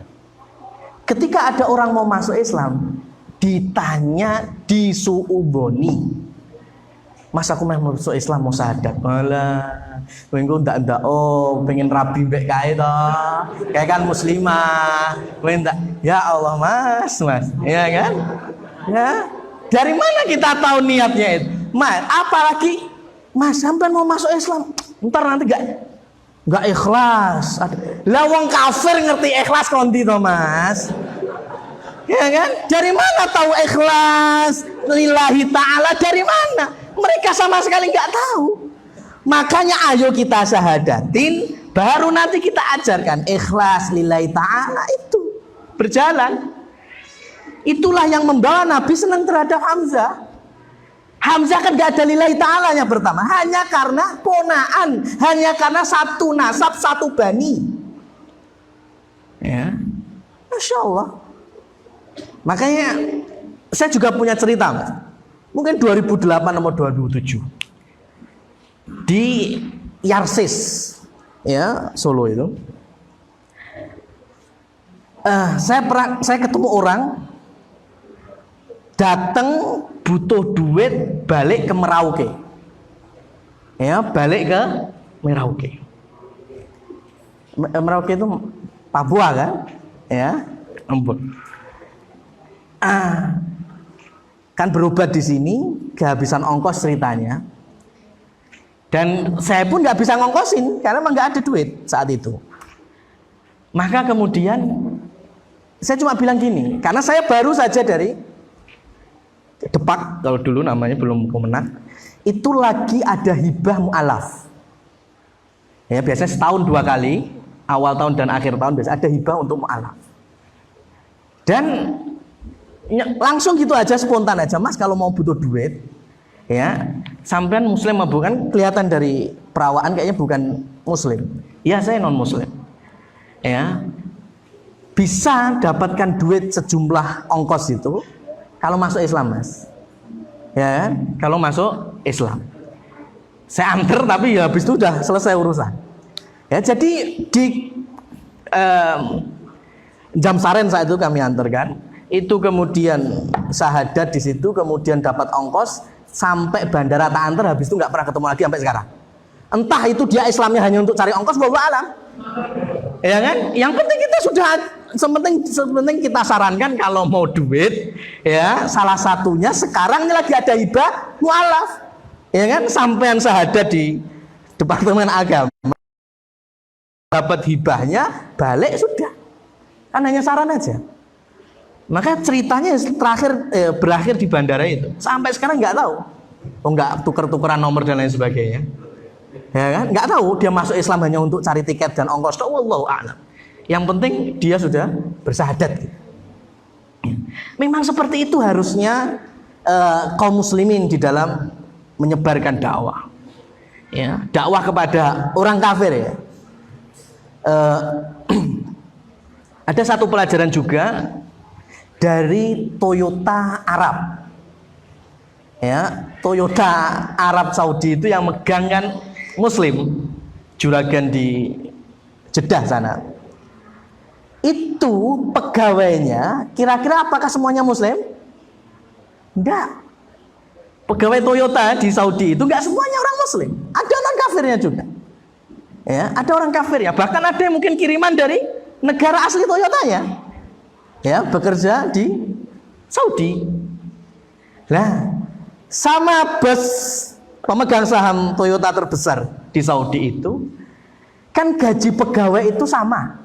ketika ada orang mau masuk Islam, ditanya, disuuboni, mas aku mau masuk Islam mau syahadat, malah, engko ndak pengen rabi mbek kae to, kayak kan muslimah, kowe ndak, ya Allah mas, ya kan, ya, dari mana kita tahu niatnya itu, mas, apalagi, mas sampai mau masuk Islam, ntar nanti nggak ikhlas, lah wong kafir ngerti ikhlas kondi to mas. Ya kan? Dari mana tahu ikhlas lillahi ta'ala? Dari mana? Mereka sama sekali nggak tahu. Makanya ayo kita syahadatin, baru nanti kita ajarkan ikhlas lillahi ta'ala itu berjalan. Itulah yang membawa Nabi senang terhadap Hamzah. Hamzah kan gak ada lillahi ta'alanya pertama, hanya karena ponaan, hanya karena satu nasab, satu bani. Ya, Masya Allah. Makanya saya juga punya cerita, mas. Mungkin 2008 atau 2007 di Yarsis, ya Solo itu. Saya ketemu orang datang butuh duit balik ke Merauke, ya balik ke Merauke. Merauke itu Papua kan, ya Ambon. Kan berobat di sini, kehabisan ongkos ceritanya. Dan saya pun nggak bisa ngongkosin karena memang nggak ada duit saat itu. Maka kemudian saya cuma bilang gini, karena saya baru saja dari Depak, kalau dulu namanya belum Kemenak, itu lagi ada hibah mu'alaf. Ya biasanya setahun 2 kali, awal tahun dan akhir tahun biasa ada hibah untuk mu'alaf. Dan langsung gitu aja, spontan aja, mas kalau mau butuh duit, ya sampean muslim apa bukan? Kelihatan dari perawaan kayaknya bukan muslim. Ya, saya non muslim. Ya. Bisa dapatkan duit sejumlah ongkos itu kalau masuk Islam, Mas. Ya, kan? Kalau masuk Islam. Saya antar tapi ya habis itu udah selesai urusan. Ya, jadi di Jamsaren saat itu kami antarkan, itu kemudian syahadat di situ, kemudian dapat ongkos sampai bandara tak antar, habis itu nggak pernah ketemu lagi sampai sekarang. Entah itu dia Islamnya hanya untuk cari ongkos, wallahu alam. Ya kan? Yang penting kita sudah sepenting kita sarankan kalau mau duit, ya salah satunya sekarang ini lagi ada hibah mualaf, ya kan? Sampean syahadat di Departemen Agama, dapat hibahnya, balik sudah. Kan hanya saran aja. Maka ceritanya berakhir di bandara itu. Sampai sekarang nggak tahu. Oh, nggak tuker-tukeran nomor dan lain sebagainya. Ya kan? Nggak tahu dia masuk Islam hanya untuk cari tiket dan ongkos. Wallahu a'lam. Yang penting dia sudah bersyahadat. Memang seperti itu harusnya kaum muslimin di dalam menyebarkan dakwah. Ya, dakwah kepada orang kafir ya. Ada satu pelajaran juga dari Toyota Arab. Ya, Toyota Arab Saudi itu yang megang kan muslim, juragan di Jeddah sana. Itu pegawainya kira-kira apakah semuanya muslim? Enggak. Pegawai Toyota di Saudi itu enggak semuanya orang muslim. Ada orang kafirnya juga. Ya, ada orang kafir ya. Bahkan ada yang mungkin kiriman dari negara asli Toyotanya. Ya, bekerja di Saudi. Lah, sama bos pemegang saham Toyota terbesar di Saudi itu kan gaji pegawai itu sama.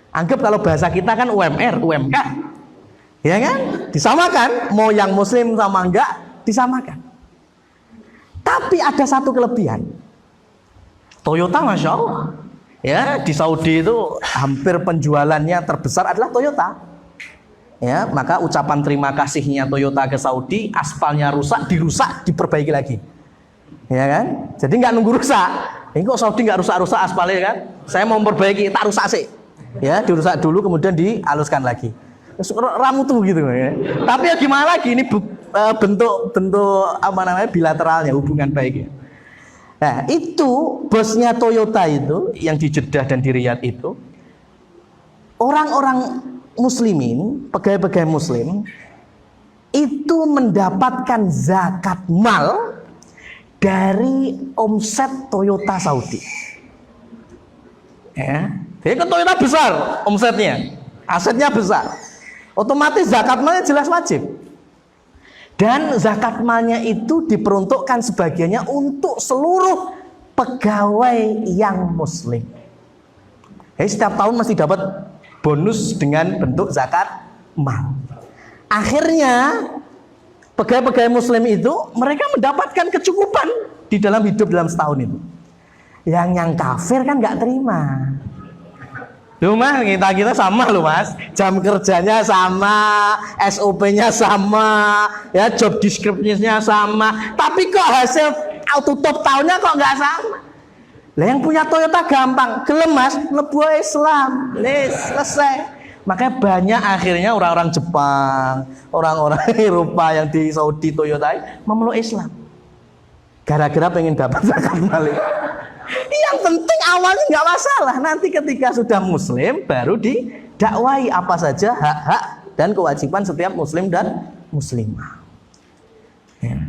Anggap kalau bahasa kita kan UMR, UMK. Ya kan? Disamakan, mau yang muslim sama enggak disamakan. Tapi ada satu kelebihan. Toyota Masya Allah, ya di Saudi itu hampir penjualannya terbesar adalah Toyota. Ya, maka ucapan terima kasihnya Toyota ke Saudi, aspalnya rusak, dirusak, diperbaiki lagi. Ya kan? Jadi nggak nunggu rusak. Ini kok Saudi nggak rusak-rusak aspalnya kan? Saya mau memperbaiki, tak rusak sih. Ya, dirusak dulu kemudian dihaluskan lagi. Ramu tuh gitu ya. Tapi ya gimana lagi, ini bentuk apa namanya bilateralnya, hubungan baiknya. Nah, itu bosnya Toyota itu yang di Jeddah dan di Riyadh itu orang-orang muslimin, pegawai-pegawai muslim itu mendapatkan zakat mal dari omset Toyota Saudi. Ya, jadi kan Toyota besar omsetnya, asetnya besar. Otomatis zakat malnya jelas wajib. Dan zakat malnya itu diperuntukkan sebagiannya untuk seluruh pegawai yang muslim. Jadi setiap tahun masih dapat bonus dengan bentuk zakat mal. Akhirnya pegawai-pegawai muslim itu mereka mendapatkan kecukupan di dalam hidup dalam setahun itu. Yang kafir kan nggak terima. Loh mas, kita sama loh mas, jam kerjanya sama, SOP-nya sama, ya job description-nya sama, tapi kok hasil tutup tahunnya kok nggak sama. Lah yang punya Toyota gampang, gelem mas, lebu Islam, selesai. Makanya banyak akhirnya orang-orang Jepang, orang-orang Eropa yang di Saudi Toyota memeluk Islam, gara-gara pengen dapat zakat malik. Yang penting awalnya nggak masalah. Nanti ketika sudah muslim baru didakwai apa saja hak-hak dan kewajiban setiap muslim dan muslimah. Ya.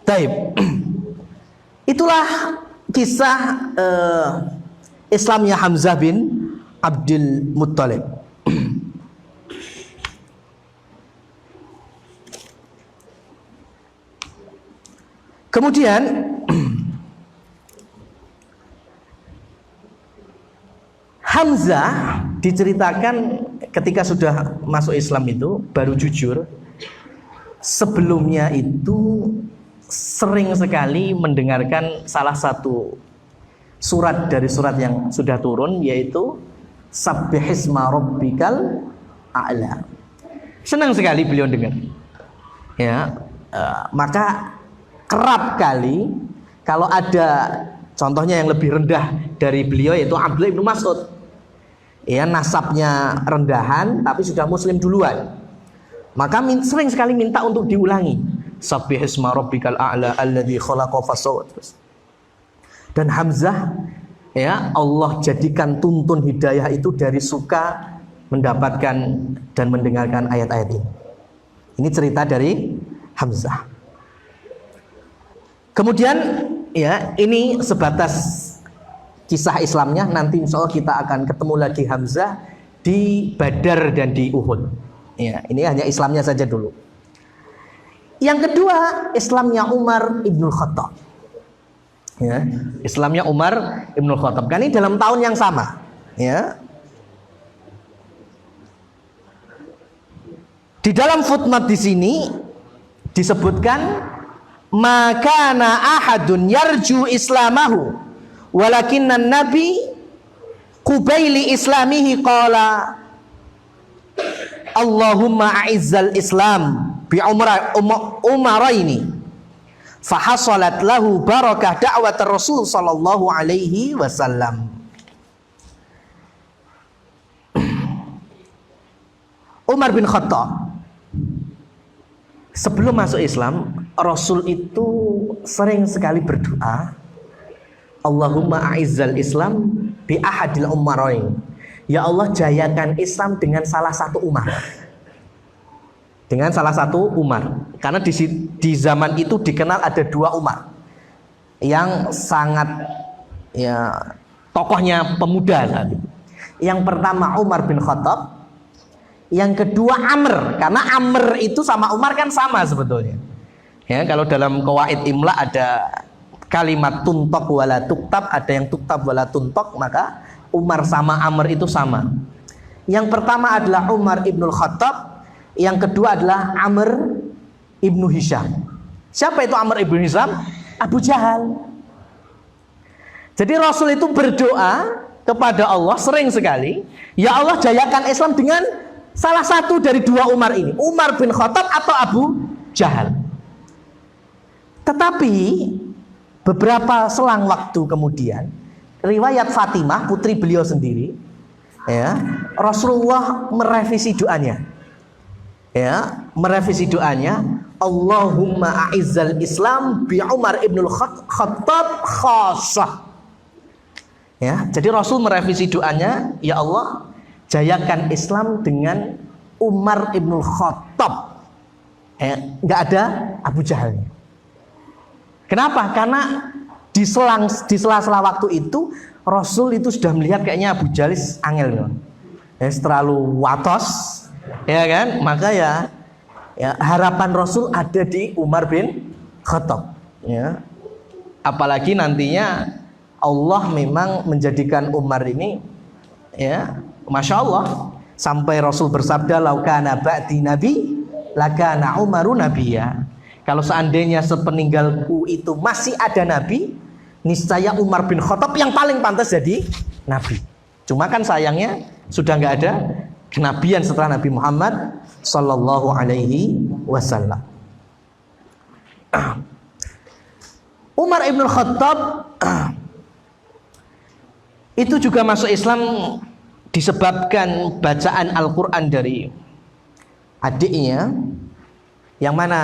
Taib. Itulah kisah Islamnya Hamzah bin Abdul Muttalib. Kemudian Hamzah diceritakan ketika sudah masuk Islam itu baru jujur. Sebelumnya itu sering sekali mendengarkan salah satu surat dari surat yang sudah turun, yaitu Sabbihisma Rabbikal A'la. Senang sekali beliau dengar. Ya, maka kerap kali kalau ada contohnya yang lebih rendah dari beliau yaitu Abdullah bin Mas'ud. Ya, nasabnya rendahan tapi sudah muslim duluan. Maka sering sekali minta untuk diulangi. Sabbihisma rabbikal a'la alladzi khalaqa fasawwa. Dan Hamzah, ya, Allah jadikan tuntun hidayah itu dari suka mendapatkan dan mendengarkan ayat-ayat ini. Ini cerita dari Hamzah. Kemudian, ya, ini sebatas kisah Islamnya. Nanti insya Allah kita akan ketemu lagi Hamzah di Badar dan di Uhud. Ya, ini hanya Islamnya saja dulu. Yang kedua, Islamnya Umar ibnul Khattab. Ya, Islamnya Umar ibnul Khattab. Kan ini dalam tahun yang sama. Ya. Di dalam footnote di sini disebutkan makana ahadun yarju islamahu walakinnan nabi qubaili islamihi qala Allahumma a'izzal islam bi umaraini fahasalat lahu barakah da'wat Rasul sallallahu alaihi wasallam. Umar bin Khattab sebelum masuk Islam, Rasul itu sering sekali berdoa, Allahumma a'izzal Islam bi ahadil umarain. Ya Allah, jayakan Islam dengan salah satu Umar. Dengan salah satu Umar. Karena di zaman itu dikenal ada dua Umar yang sangat, ya, tokohnya pemuda tadi. Yang pertama Umar bin Khattab, yang kedua Amr. Karena Amr itu sama Umar kan sama sebetulnya. Ya, kalau dalam qawaid imla ada kalimat tuntok wala tuktab, ada yang tuktab wala tuntok, maka Umar sama Amr itu sama. Yang pertama adalah Umar ibnul Khattab, yang kedua adalah Amr ibnu Hisham. Siapa itu Amr ibnu Hisham? Abu Jahal. Jadi Rasul itu berdoa kepada Allah sering sekali, ya Allah jayakan Islam dengan salah satu dari dua Umar ini, Umar bin Khattab atau Abu Jahal. Tetapi beberapa selang waktu kemudian, riwayat Fatimah, putri beliau sendiri, ya, Rasulullah merevisi doanya. Ya, merevisi doanya, Allahumma a'izzal Islam bi Umar ibnul Khattab khassah. Ya, jadi Rasul merevisi doanya, ya Allah, jayakan Islam dengan Umar ibnul Khattab. Nggak ada Abu Jahalnya. Kenapa? Karena di sela-sela waktu itu Rasul itu sudah melihat kayaknya Abu Jahal angel, terlalu watos, ya kan? Maka ya harapan Rasul ada di Umar bin Khattab. Ya. Apalagi nantinya Allah memang menjadikan Umar ini, ya, masya Allah, sampai Rasul bersabda, laukana ba'di nabi lakana Umaru nabiyya. Kalau seandainya sepeninggalku itu masih ada nabi, niscaya Umar bin Khattab yang paling pantas jadi nabi. Cuma kan sayangnya sudah nggak ada kenabian setelah Nabi Muhammad sallallahu alaihi wasallam. Umar ibn Khattab itu juga masuk Islam disebabkan bacaan Al-Quran dari adiknya, yang mana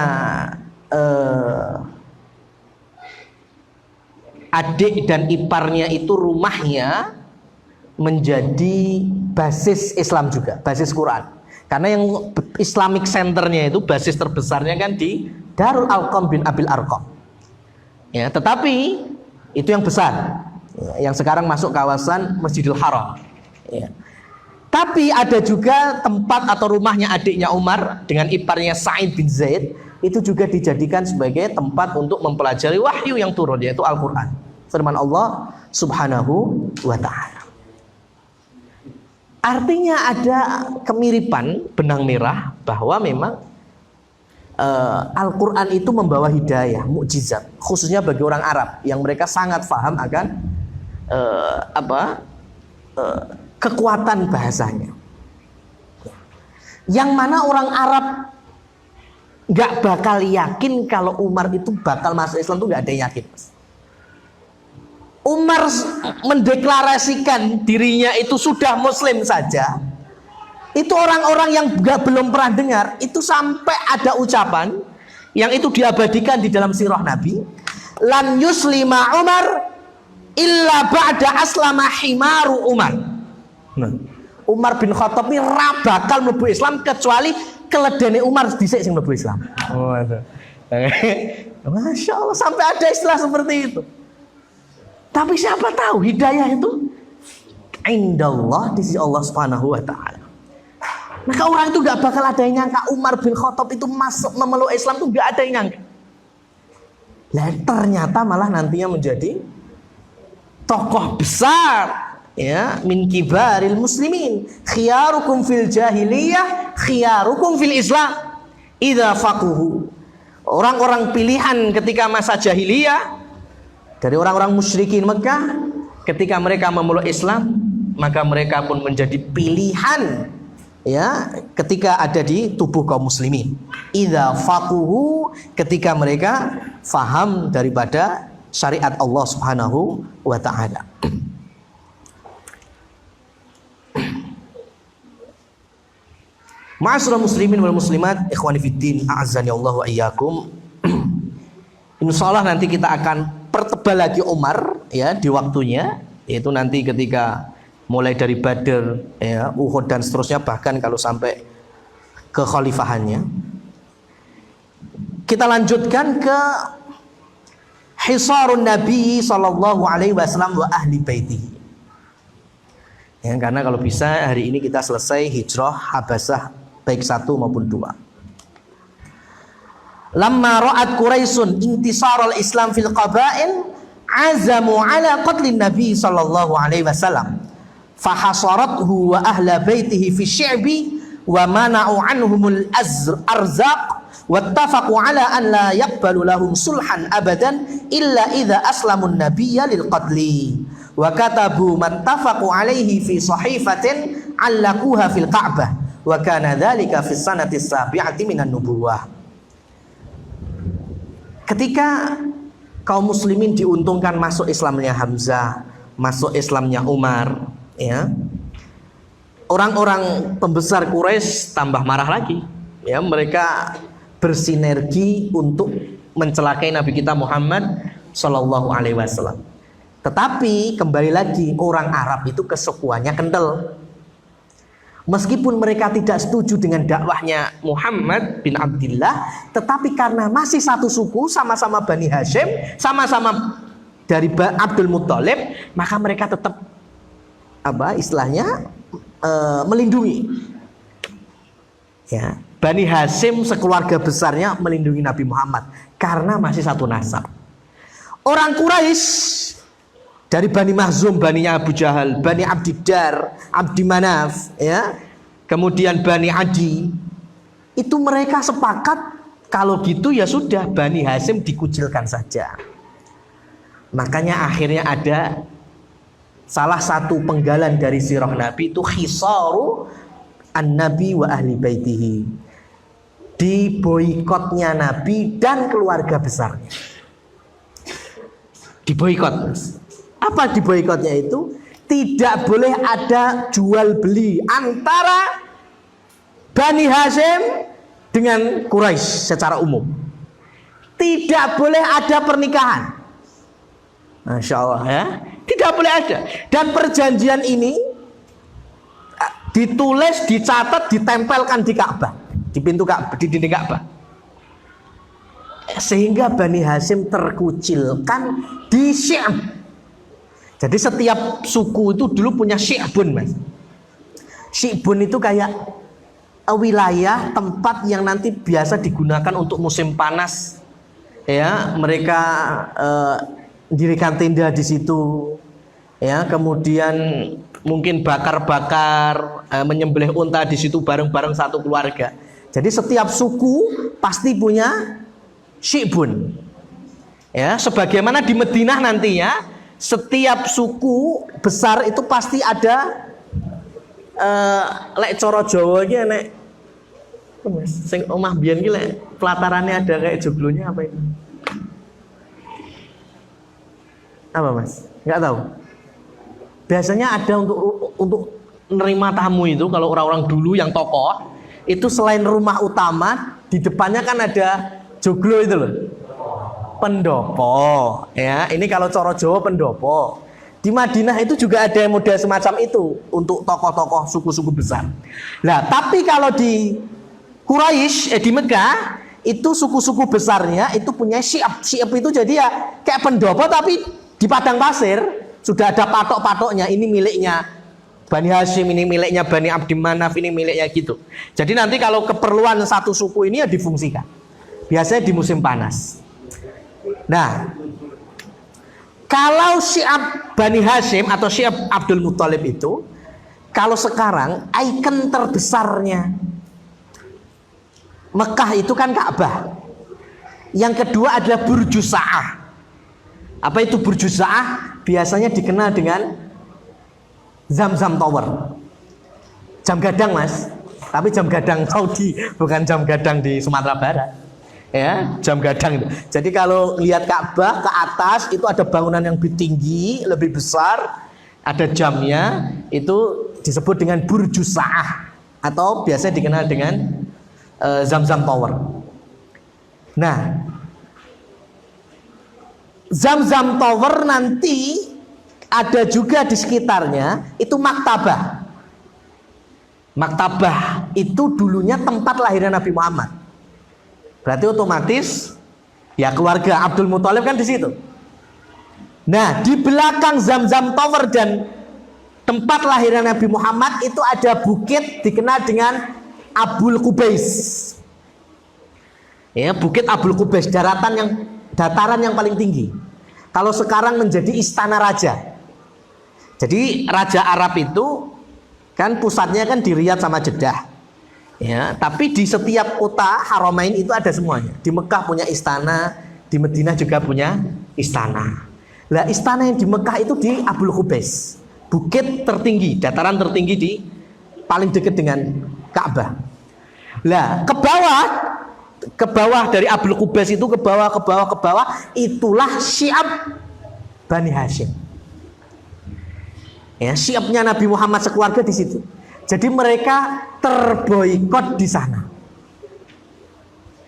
adik dan iparnya itu rumahnya menjadi basis Islam juga, basis Quran. Karena yang Islamic Centernya itu basis terbesarnya kan di Darul Arqam bin Abil Arqam. Ya, tetapi itu yang besar, yang sekarang masuk kawasan Masjidil Haram. Ya. Tapi ada juga tempat atau rumahnya adiknya Umar dengan iparnya Sa'id bin Zaid, itu juga dijadikan sebagai tempat untuk mempelajari wahyu yang turun, yaitu Al-Quran, firman Allah subhanahu wa ta'ala. Artinya ada kemiripan benang merah bahwa memang Al-Quran itu membawa hidayah, mukjizat, khususnya bagi orang Arab yang mereka sangat paham akan kekuatan bahasanya. Yang mana orang Arab nggak bakal yakin kalau Umar itu bakal masuk Islam, tuh nggak ada yang yakin. Umar mendeklarasikan dirinya itu sudah Muslim saja, itu orang-orang yang belum pernah dengar, itu sampai ada ucapan yang itu diabadikan di dalam sirah Nabi, lan yuslima Umar illa ba'da aslama himaru Umar. Nah, Umar bin Khattab ini bakal mlebu Islam kecuali keledene Umar dhisik sing mlebu Islam. Oh, Masya Allah, sampai ada istilah seperti itu. Tapi siapa tahu hidayah itu indallah, di sisi Allah Subhanahu wa taala. Maka orang itu gak bakal ada yang nyangka Umar bin Khattab itu masuk memeluk Islam, itu gak ada yang nyangka. Lah ternyata malah nantinya menjadi tokoh besar, ya, min kibaril muslimin, khiyarukum fil jahiliyah khiyarukum fil Islam idza faquhu. Orang-orang pilihan ketika masa jahiliyah dari orang-orang musyrikin Mekah, ketika mereka memeluk Islam, maka mereka pun menjadi pilihan, ya, ketika ada di tubuh kaum muslimin. Idza faquhu, ketika mereka faham daripada syariat Allah Subhanahu wa taala. Ma'asyiral muslimin wal muslimat, ikhwani fiddin, a'azzani Allah wa iyyakum. Insyaallah nanti kita akan pertebal lagi Umar, ya, di waktunya, yaitu nanti ketika mulai dari Badr, ya, Uhud dan seterusnya, bahkan kalau sampai ke khalifahannya. Kita lanjutkan ke hisarun Nabi sallallahu alaihi wasallam wa ahli baitihi. Ya, karena kalau bisa hari ini kita selesai hijrah Habasah baik 1 maupun 2. Lamma ra'at Quraisyun intisar al-Islam fil qaba'il azamu ala qatlin Nabi sallallahu alaihi wasallam fahasarathu wa ahla baitihi fi syi'bi wa mana'u anhumul arzaq wattafaqu ala an la yaqbalu lahum sulhan abadan illa idza aslamun nabiyya lil qatli wa katabu mattafaqu alaihi fi sahifatin allaquha fil Ka'bah wa kana dzalika fi sanati sabi'ati minan nubuwah. Ketika kaum muslimin diuntungkan masuk Islamnya Hamzah, masuk Islamnya Umar, ya, orang-orang pembesar Quraisy tambah marah lagi, ya, mereka bersinergi untuk mencelakai Nabi kita Muhammad Sallallahu Alaihi Wasallam. Tetapi kembali lagi, orang Arab itu kesukuannya kental. Meskipun mereka tidak setuju dengan dakwahnya Muhammad bin Abdullah, tetapi karena masih satu suku, sama-sama Bani Hashim, sama-sama dari Abdul Muthalib, maka mereka tetap istilahnya melindungi. Ya, Bani Hashim sekeluarga besarnya melindungi Nabi Muhammad karena masih satu nasab. Orang Quraisy dari Bani Mahzum, Bani Abu Jahal, Bani Abdiddar, Abdi Manaf, ya, kemudian Bani Adi, itu mereka sepakat kalau gitu ya sudah Bani Hashim dikucilkan saja. Makanya akhirnya ada salah satu penggalan dari sirah Nabi itu khisaru an-Nabi wa ahli baitihi, di boikotnya Nabi dan keluarga besarnya. Diboikot. Apa diboikotnya itu? Tidak boleh ada jual beli antara Bani Hashim dengan Quraisy secara umum. Tidak boleh ada pernikahan. Masya Allah, ya, tidak boleh ada. Dan perjanjian ini ditulis, dicatat, ditempelkan di Ka'bah, di pintu Ka'bah, di dinding Ka'bah. Sehingga Bani Hashim terkucilkan di Syi'b. Jadi setiap suku itu dulu punya Syi'bun, Mas. Syi'bun itu kayak wilayah tempat yang nanti biasa digunakan untuk musim panas. Ya, mereka dirikan tenda di situ. Ya, kemudian mungkin bakar-bakar, menyembelih unta di situ bareng-bareng satu keluarga. Jadi setiap suku pasti punya Syi'bun. Ya, sebagaimana di Madinah nantinya setiap suku besar itu pasti ada lek coro Jawanya nek Mas, sing omah biyen ki lek pelatarannya ada kayak joglonya apa itu? Apa Mas? Enggak tahu. Biasanya ada untuk nerima tamu itu kalau orang-orang dulu yang tokoh itu selain rumah utama di depannya kan ada joglo itu loh. Pendopo, ya. Ini kalau coro Jawa pendopo. Di Madinah itu juga ada model semacam itu untuk tokoh-tokoh suku-suku besar. Nah, tapi kalau di Quraisy, di Mekah itu suku-suku besarnya itu punya syiab. Syiab itu jadi ya kayak pendopo tapi di padang pasir sudah ada patok-patoknya. Ini miliknya Bani Hashim, ini miliknya Bani Abdi Manaf, ini miliknya gitu. Jadi nanti kalau keperluan satu suku ini ya difungsikan. Biasanya di musim panas. Nah, kalau syiab Bani Hashim atau syiab Abdul Muthalib itu, kalau sekarang ikon terbesarnya Mekah itu kan Ka'bah. Yang kedua adalah Burjus Sa'ah. Apa itu Burjus Sa'ah? Biasanya dikenal dengan Zamzam Tower. Jam gadang Mas, tapi jam gadang Saudi, bukan jam gadang di Sumatera Barat. Ya, jam gadang itu. Jadi kalau lihat Ka'bah ke atas itu ada bangunan yang lebih tinggi, lebih besar, ada jamnya, itu disebut dengan Burjus Sa'ah atau biasa dikenal dengan Zamzam Tower. Nah, Zamzam Tower nanti ada juga di sekitarnya itu maktabah. Maktabah itu dulunya tempat lahirnya Nabi Muhammad. Berarti otomatis ya keluarga Abdul Muthalib kan di situ. Nah, di belakang Zamzam Tower dan tempat lahirnya Nabi Muhammad itu ada bukit dikenal dengan Abul Qubais. Ya, bukit Abul Qubais, dataran yang paling tinggi. Kalau sekarang menjadi istana raja. Jadi raja Arab itu kan pusatnya kan di Riyadh sama Jeddah. Ya, tapi di setiap kota Haramain itu ada semuanya. Di Mekah punya istana, di Madinah juga punya istana. Lah istana yang di Mekah itu di Abul Qubais, bukit tertinggi, dataran tertinggi di paling dekat dengan Ka'bah. Lah ke bawah dari Abul Qubais itu ke bawah itulah syiab Bani Hashim. Ya, syiabnya Nabi Muhammad sekeluarga di situ. Jadi mereka terboikot di sana.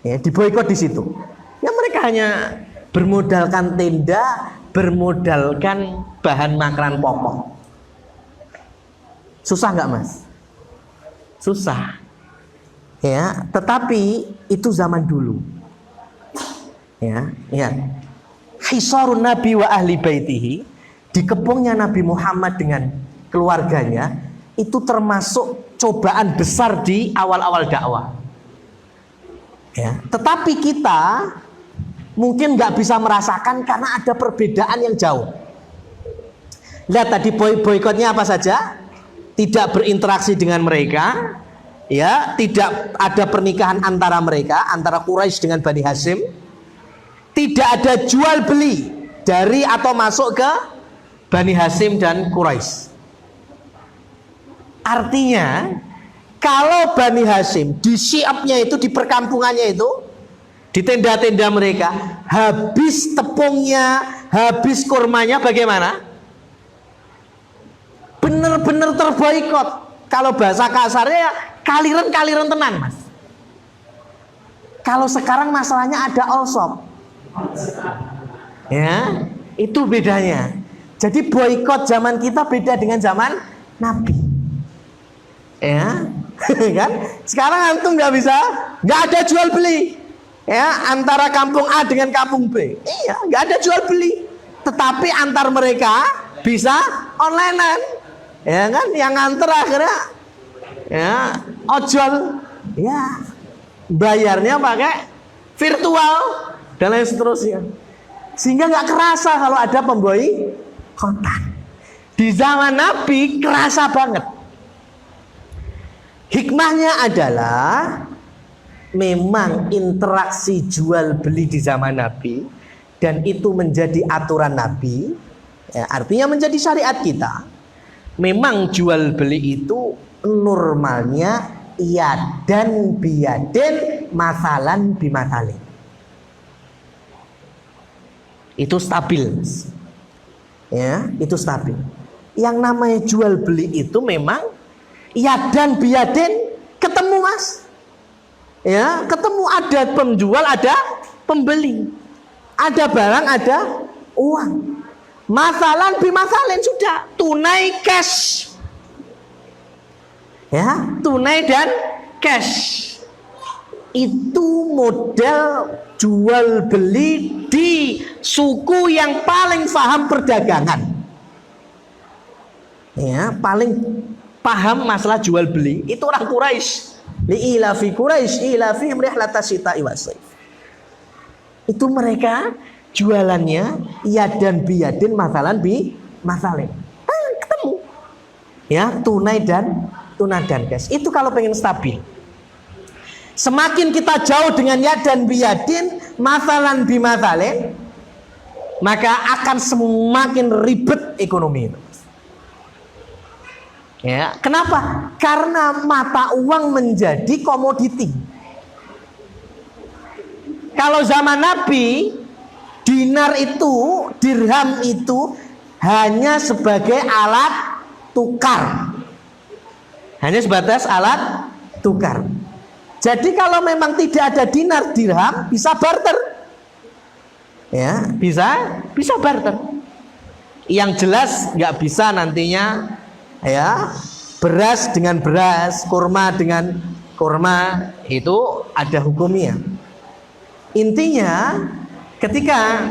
Ya, diboikot di situ. Ya mereka hanya bermodalkan tenda, bermodalkan bahan makanan pokok. Susah nggak Mas? Susah. Ya, tetapi itu zaman dulu. Ya. Hisarun Nabi wa ahli baitihi, dikepungnya Nabi Muhammad dengan keluarganya itu termasuk cobaan besar di awal-awal dakwah. Ya, tetapi kita mungkin nggak bisa merasakan karena ada perbedaan yang jauh. Lihat tadi boikotnya apa saja? Tidak berinteraksi dengan mereka, ya, tidak ada pernikahan antara mereka, antara Quraisy dengan Bani Hashim. Tidak ada jual beli dari atau masuk ke Bani Hashim dan Quraisy. Artinya kalau Bani Hashim di syiabnya itu, di perkampungannya itu, di tenda-tenda mereka, habis tepungnya, habis kurmanya, bagaimana? Bener-bener terboikot. Kalau bahasa kasarnya ya kaliren tenan Mas. Kalau sekarang masalahnya ada all shop. Ya, itu bedanya. Jadi boikot zaman kita beda dengan zaman Nabi. Ya, kan? Sekarang antum nggak ada jual beli. Ya, antara kampung A dengan kampung B. Iya, nggak ada jual beli. Tetapi antar mereka bisa onlinean. Ya kan? Yang antar akhirnya ya ojol. Ya, bayarnya pakai virtual dan lain seterusnya. Sehingga nggak kerasa kalau ada pemboikotan. Di zaman Nabi kerasa banget. Hikmahnya adalah memang interaksi jual beli di zaman Nabi dan itu menjadi aturan Nabi, ya, artinya menjadi syariat kita. Memang jual beli itu normalnya yadan biyadin masalan bimasalin. Itu stabil, ya, itu stabil. Yang namanya jual beli itu memang yadan biyadin, ketemu mas, ya, ketemu, ada penjual, ada pembeli, ada barang, ada uang. Masalan bimasalin, sudah tunai cash, ya, tunai dan cash. Itu model jual beli di suku yang paling paham perdagangan, ya, paling paham masalah jual beli itu orang Quraisy. Li'ilafi Quraisy ilafihim rihlatas syita'i was-shaif. Itu mereka jualannya yadan biyadin masalan bi masalin. Ketemu, ya, tunai dan cash. Itu kalau pengen stabil. Semakin kita jauh dengan yadan biyadin masalan bimasalin, maka akan semakin ribet ekonomi itu. Ya, kenapa? Karena mata uang menjadi komoditi. Kalau zaman Nabi, dinar itu, dirham itu hanya sebagai alat tukar. Hanya sebatas alat tukar. Jadi kalau memang tidak ada dinar dirham, bisa barter, ya, bisa barter. Yang jelas nggak bisa nantinya, ya, beras dengan beras, kurma dengan kurma, itu ada hukumnya. Intinya ketika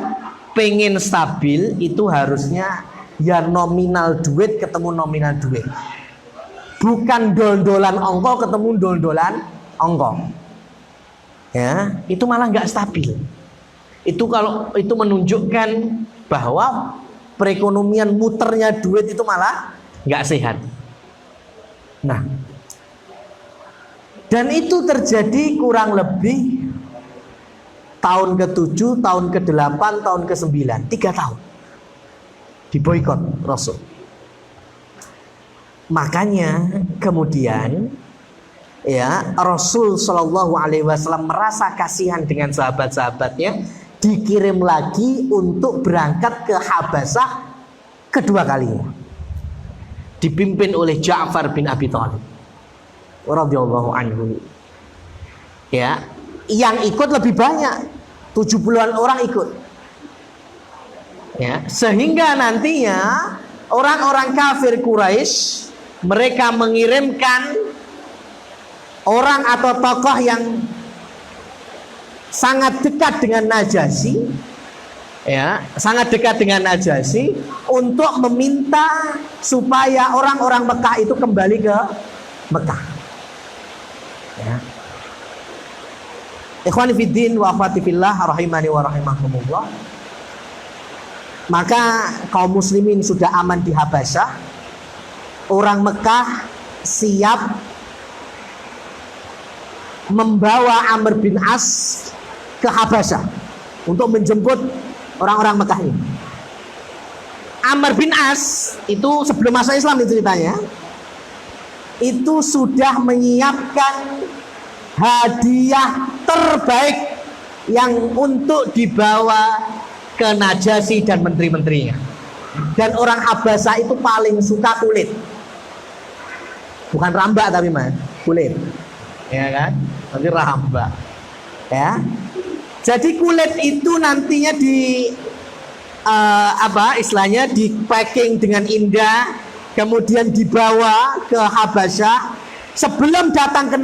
pengen stabil itu harusnya ya nominal duit ketemu nominal duit, bukan dol-dolan ongko ketemu dol-dolan ongkong, ya, itu malah nggak stabil. Itu kalau itu menunjukkan bahwa perekonomian muternya duit itu malah nggak sehat. Nah, dan itu terjadi kurang lebih tahun ke-7, tahun ke-8, tahun ke-9, 3 tahun diboikot Rasul. Makanya kemudian, ya, Rasul Shallallahu Alaihi Wasallam merasa kasihan dengan sahabat-sahabatnya, dikirim lagi untuk berangkat ke Habasyah kedua kalinya, dipimpin oleh Ja'far bin Abi Thalib radhiyallahu anhu. Ya, yang ikut lebih banyak, 70-an orang ikut. Ya, sehingga nantinya orang-orang kafir Quraisy mereka mengirimkan orang atau tokoh yang sangat dekat dengan Najasyi, ya, sangat dekat dengan Najasyi, untuk meminta supaya orang-orang Mekah itu kembali ke Mekah. Ya. Ikhwani fiddin wa akhwati fillah rahimani wa rahimakumullah. Maka kaum muslimin sudah aman di Habasyah. Orang Mekah siap membawa Amr bin As ke Habasyah untuk menjemput orang-orang Mekah ini. Amr bin As itu sebelum masuk Islam itu ceritanya, itu sudah menyiapkan hadiah terbaik yang untuk dibawa ke Najasyi dan menteri-menterinya. Dan orang Habasyah itu paling suka kulit, bukan rambak tapi mas, kulit, ya kan? Nanti rambak, ya. Jadi kulit itu nantinya di istilahnya di packing dengan indah, kemudian dibawa ke Habasyah. Sebelum datang ke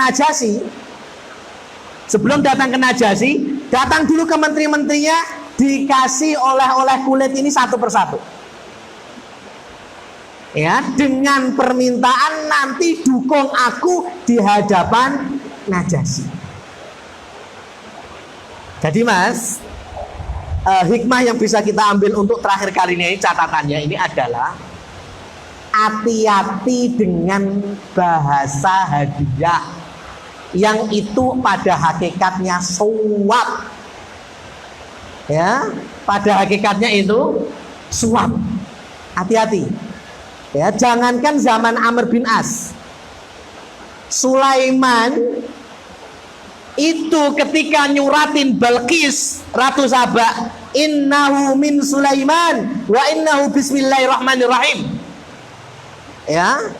Najasyi, datang dulu ke menteri-menterinya, dikasih oleh-oleh kulit ini satu persatu. Ya, dengan permintaan nanti dukung aku di hadapan Najasyi. Jadi mas, hikmah yang bisa kita ambil untuk terakhir kali ini, catatannya ini adalah hati-hati dengan bahasa hadiah yang itu pada hakikatnya suap. Ya, pada hakikatnya itu suap. Hati-hati. Ya, jangankan zaman Amr bin As, Sulaiman itu ketika nyuratin Balqis Ratu Saba, innahu min Sulaiman wa innahu bismillahirrahmanirrahim, ya,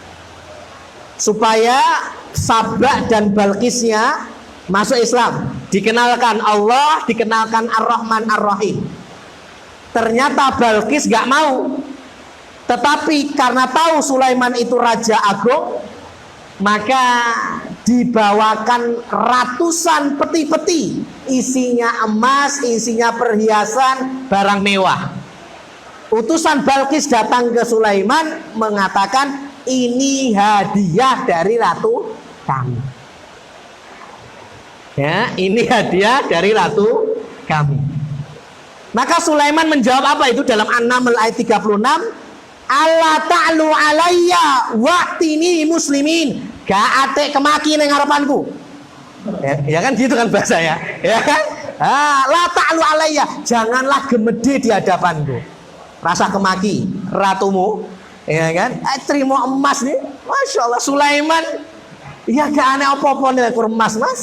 supaya Saba dan Balqisnya masuk Islam, dikenalkan Allah, dikenalkan Ar-Rahman Ar-Rahim. Ternyata Balqis gak mau, tetapi karena tahu Sulaiman itu raja agung, maka dibawakan ratusan peti-peti, isinya emas, isinya perhiasan, barang mewah. Utusan Balqis datang ke Sulaiman mengatakan, ini hadiah dari ratu kami. Ya, ini hadiah dari ratu kami. Maka Sulaiman menjawab apa itu dalam An-Naml ayat 36? Allah ta'lu alayya waqtini muslimin, gak ate kemaki neng harapanku. Ya kan gitu kan bahasa ya kan? La ta'lu alayya, janganlah gemede di hadapanku. Rasa kemaki ratumu, ya kan? Terima emas nih, masya Allah. Sulaiman, ya gak aneh apa-apa nih emas mas.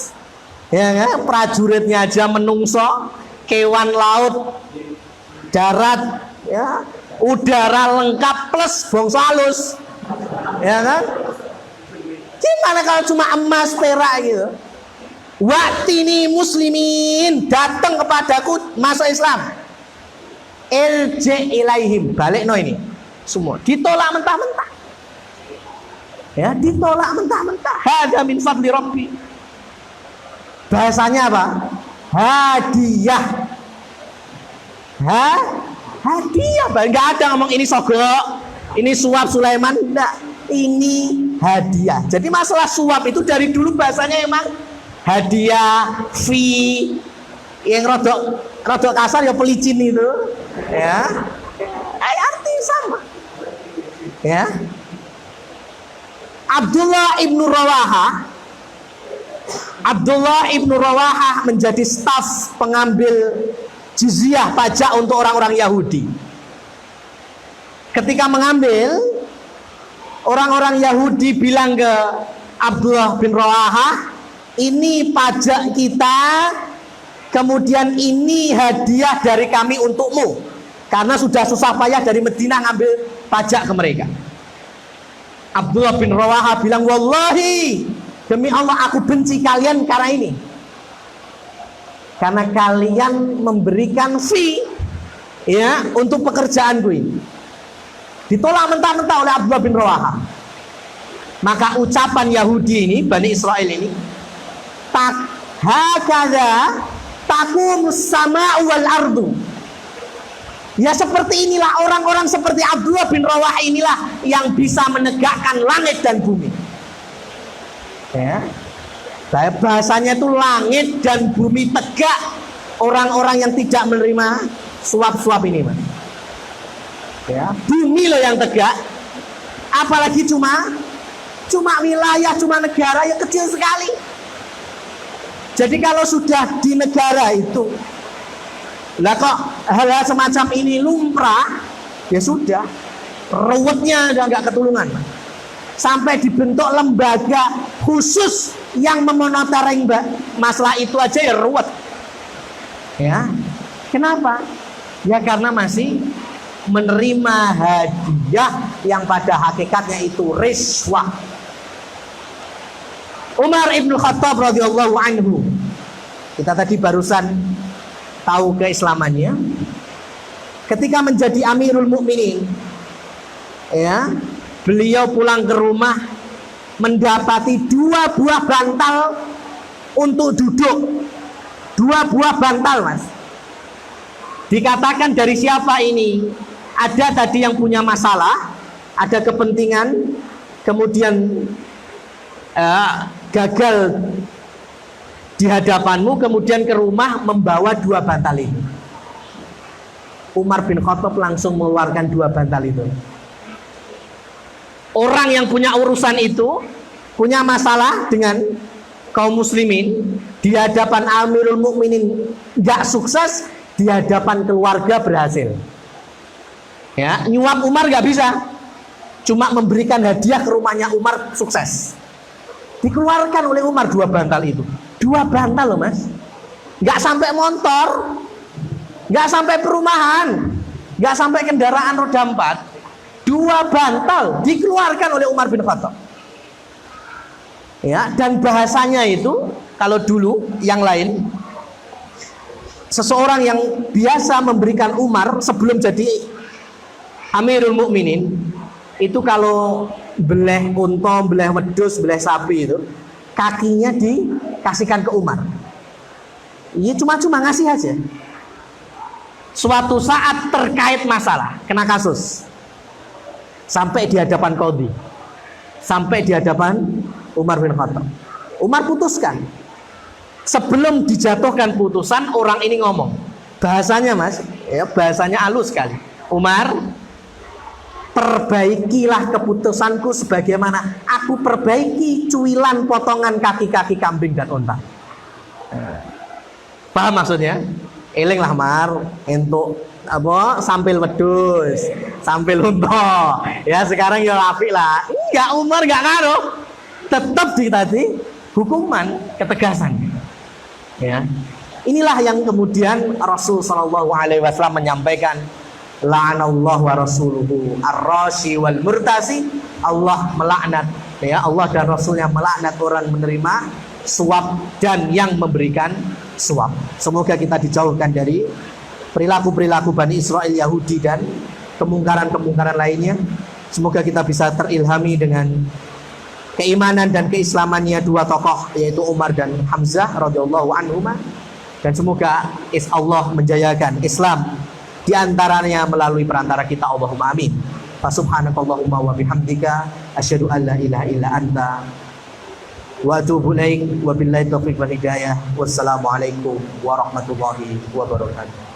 Ya kan? Prajuritnya aja menungso, kewan laut, darat, ya, udara lengkap plus bongso halus, ya kan? Gimana kalau cuma emas perak gitu? Waktini muslimin, datang kepadaku masuk Islam. Ilji ilaihim, balik no ini semua ditolak mentah-mentah, ya, ditolak mentah-mentah. Hada min fadli rabbi. Bahasanya apa? Hadiah. Hadiah, nggak ada ngomong ini sogok, ini suap Sulaiman, enggak, ini hadiah. Jadi masalah suap itu dari dulu bahasanya emang hadiah, fee, yang rodok kasar ya pelicin itu, ya, arti sama, ya. Abdullah ibnu Rawahah menjadi staf pengambil jizyah pajak untuk orang-orang Yahudi. Ketika mengambil, orang-orang Yahudi bilang ke Abdullah bin Rawahah, ini pajak kita, kemudian ini hadiah dari kami untukmu, karena sudah susah payah dari Madinah ngambil pajak ke mereka. Abdullah bin Rawahah bilang, wallahi, demi Allah aku benci kalian karena ini, karena kalian memberikan fee, ya, untuk pekerjaanku ini. Ditolak mentah-mentah oleh Abdullah bin Rawahah. Maka ucapan Yahudi ini, Bani Israel ini, tak hakada takum sama wal ardu. Ya seperti inilah orang-orang seperti Abdullah bin Rawahah inilah yang bisa menegakkan langit dan bumi. Ya. Bahasanya itu langit dan bumi tegak orang-orang yang tidak menerima suap-suap ini, Mas. Ya, bumi loh yang tegak. Apalagi cuma wilayah, cuma negara yang kecil sekali. Jadi kalau sudah di negara itu, lah kok hal-hal semacam ini lumrah, ya sudah, ruwetnya udah nggak ketulungan. Sampai dibentuk lembaga khusus yang memonitoring masalah itu aja ya ruwet. Ya, kenapa? Ya karena masih menerima hadiah yang pada hakikatnya itu riswah. Umar ibn Khattab radhiyallahu anhu, kita tadi barusan tahu keislamannya. Ketika menjadi Amirul Mukminin, ya, beliau pulang ke rumah mendapati 2 buah bantal untuk duduk. 2 buah bantal, Mas. Dikatakan dari siapa ini? Ada tadi yang punya masalah, ada kepentingan, kemudian gagal di hadapanmu, kemudian ke rumah membawa 2 bantal ini. Umar bin Khattab langsung mengeluarkan 2 bantal itu. Orang yang punya urusan itu, punya masalah dengan kaum muslimin, di hadapan Amirul Mukminin gak sukses, di hadapan keluarga berhasil. Ya, nyuap Umar gak bisa, cuma memberikan hadiah ke rumahnya Umar sukses. Dikeluarkan oleh Umar 2 bantal itu. 2 bantal loh mas. Nggak sampai motor, nggak sampai perumahan, nggak sampai kendaraan roda 4. 2 bantal dikeluarkan oleh Umar bin Khattab. Ya, dan bahasanya itu kalau dulu yang lain, seseorang yang biasa memberikan Umar sebelum jadi Amirul Mukminin itu kalau beleh unta, beleh wedhus, beleh sapi itu kakinya dikasihkan ke Umar. Ini cuma-cuma ngasih aja. Suatu saat terkait masalah, kena kasus, sampai di hadapan qadhi, sampai di hadapan Umar bin Khattab. Umar putuskan. Sebelum dijatuhkan putusan, orang ini ngomong. Bahasanya mas, ya bahasanya halus sekali. Umar, perbaikilah keputusanku sebagaimana aku perbaiki cuilan potongan kaki-kaki kambing dan unta. Paham maksudnya? Elinglah Mar, untuk apa? Sampil wedus, sampil unta. Ya sekarang ya apik lah. Enggak, Umar enggak ngaruh. Tetap tadi hukuman, ketegasan. Ya. Inilah yang kemudian Rasul sallallahu alaihi wasallam menyampaikan, la'anallahu wa rasuluhu ar-rashi wal murtasi. Allah melaknat, ya Allah dan Rasulnya melaknat orang menerima suap dan yang memberikan suap. Semoga kita dijauhkan dari perilaku-perilaku Bani Israel, Yahudi dan kemungkaran-kemungkaran lainnya. Semoga kita bisa terilhami dengan keimanan dan keislamannya 2 tokoh, yaitu Umar dan Hamzah radhiyallahu anhuma. Dan semoga Allah menjayakan Islam di antaranya melalui perantara kita. Allahumma amin. Subhanakallahumma wa bihamdika asyhadu an la ilaha illa anta wa atubu ilaik wa billahi taufiq wal hidayah. Wassalamualaikum warahmatullahi wabarakatuh.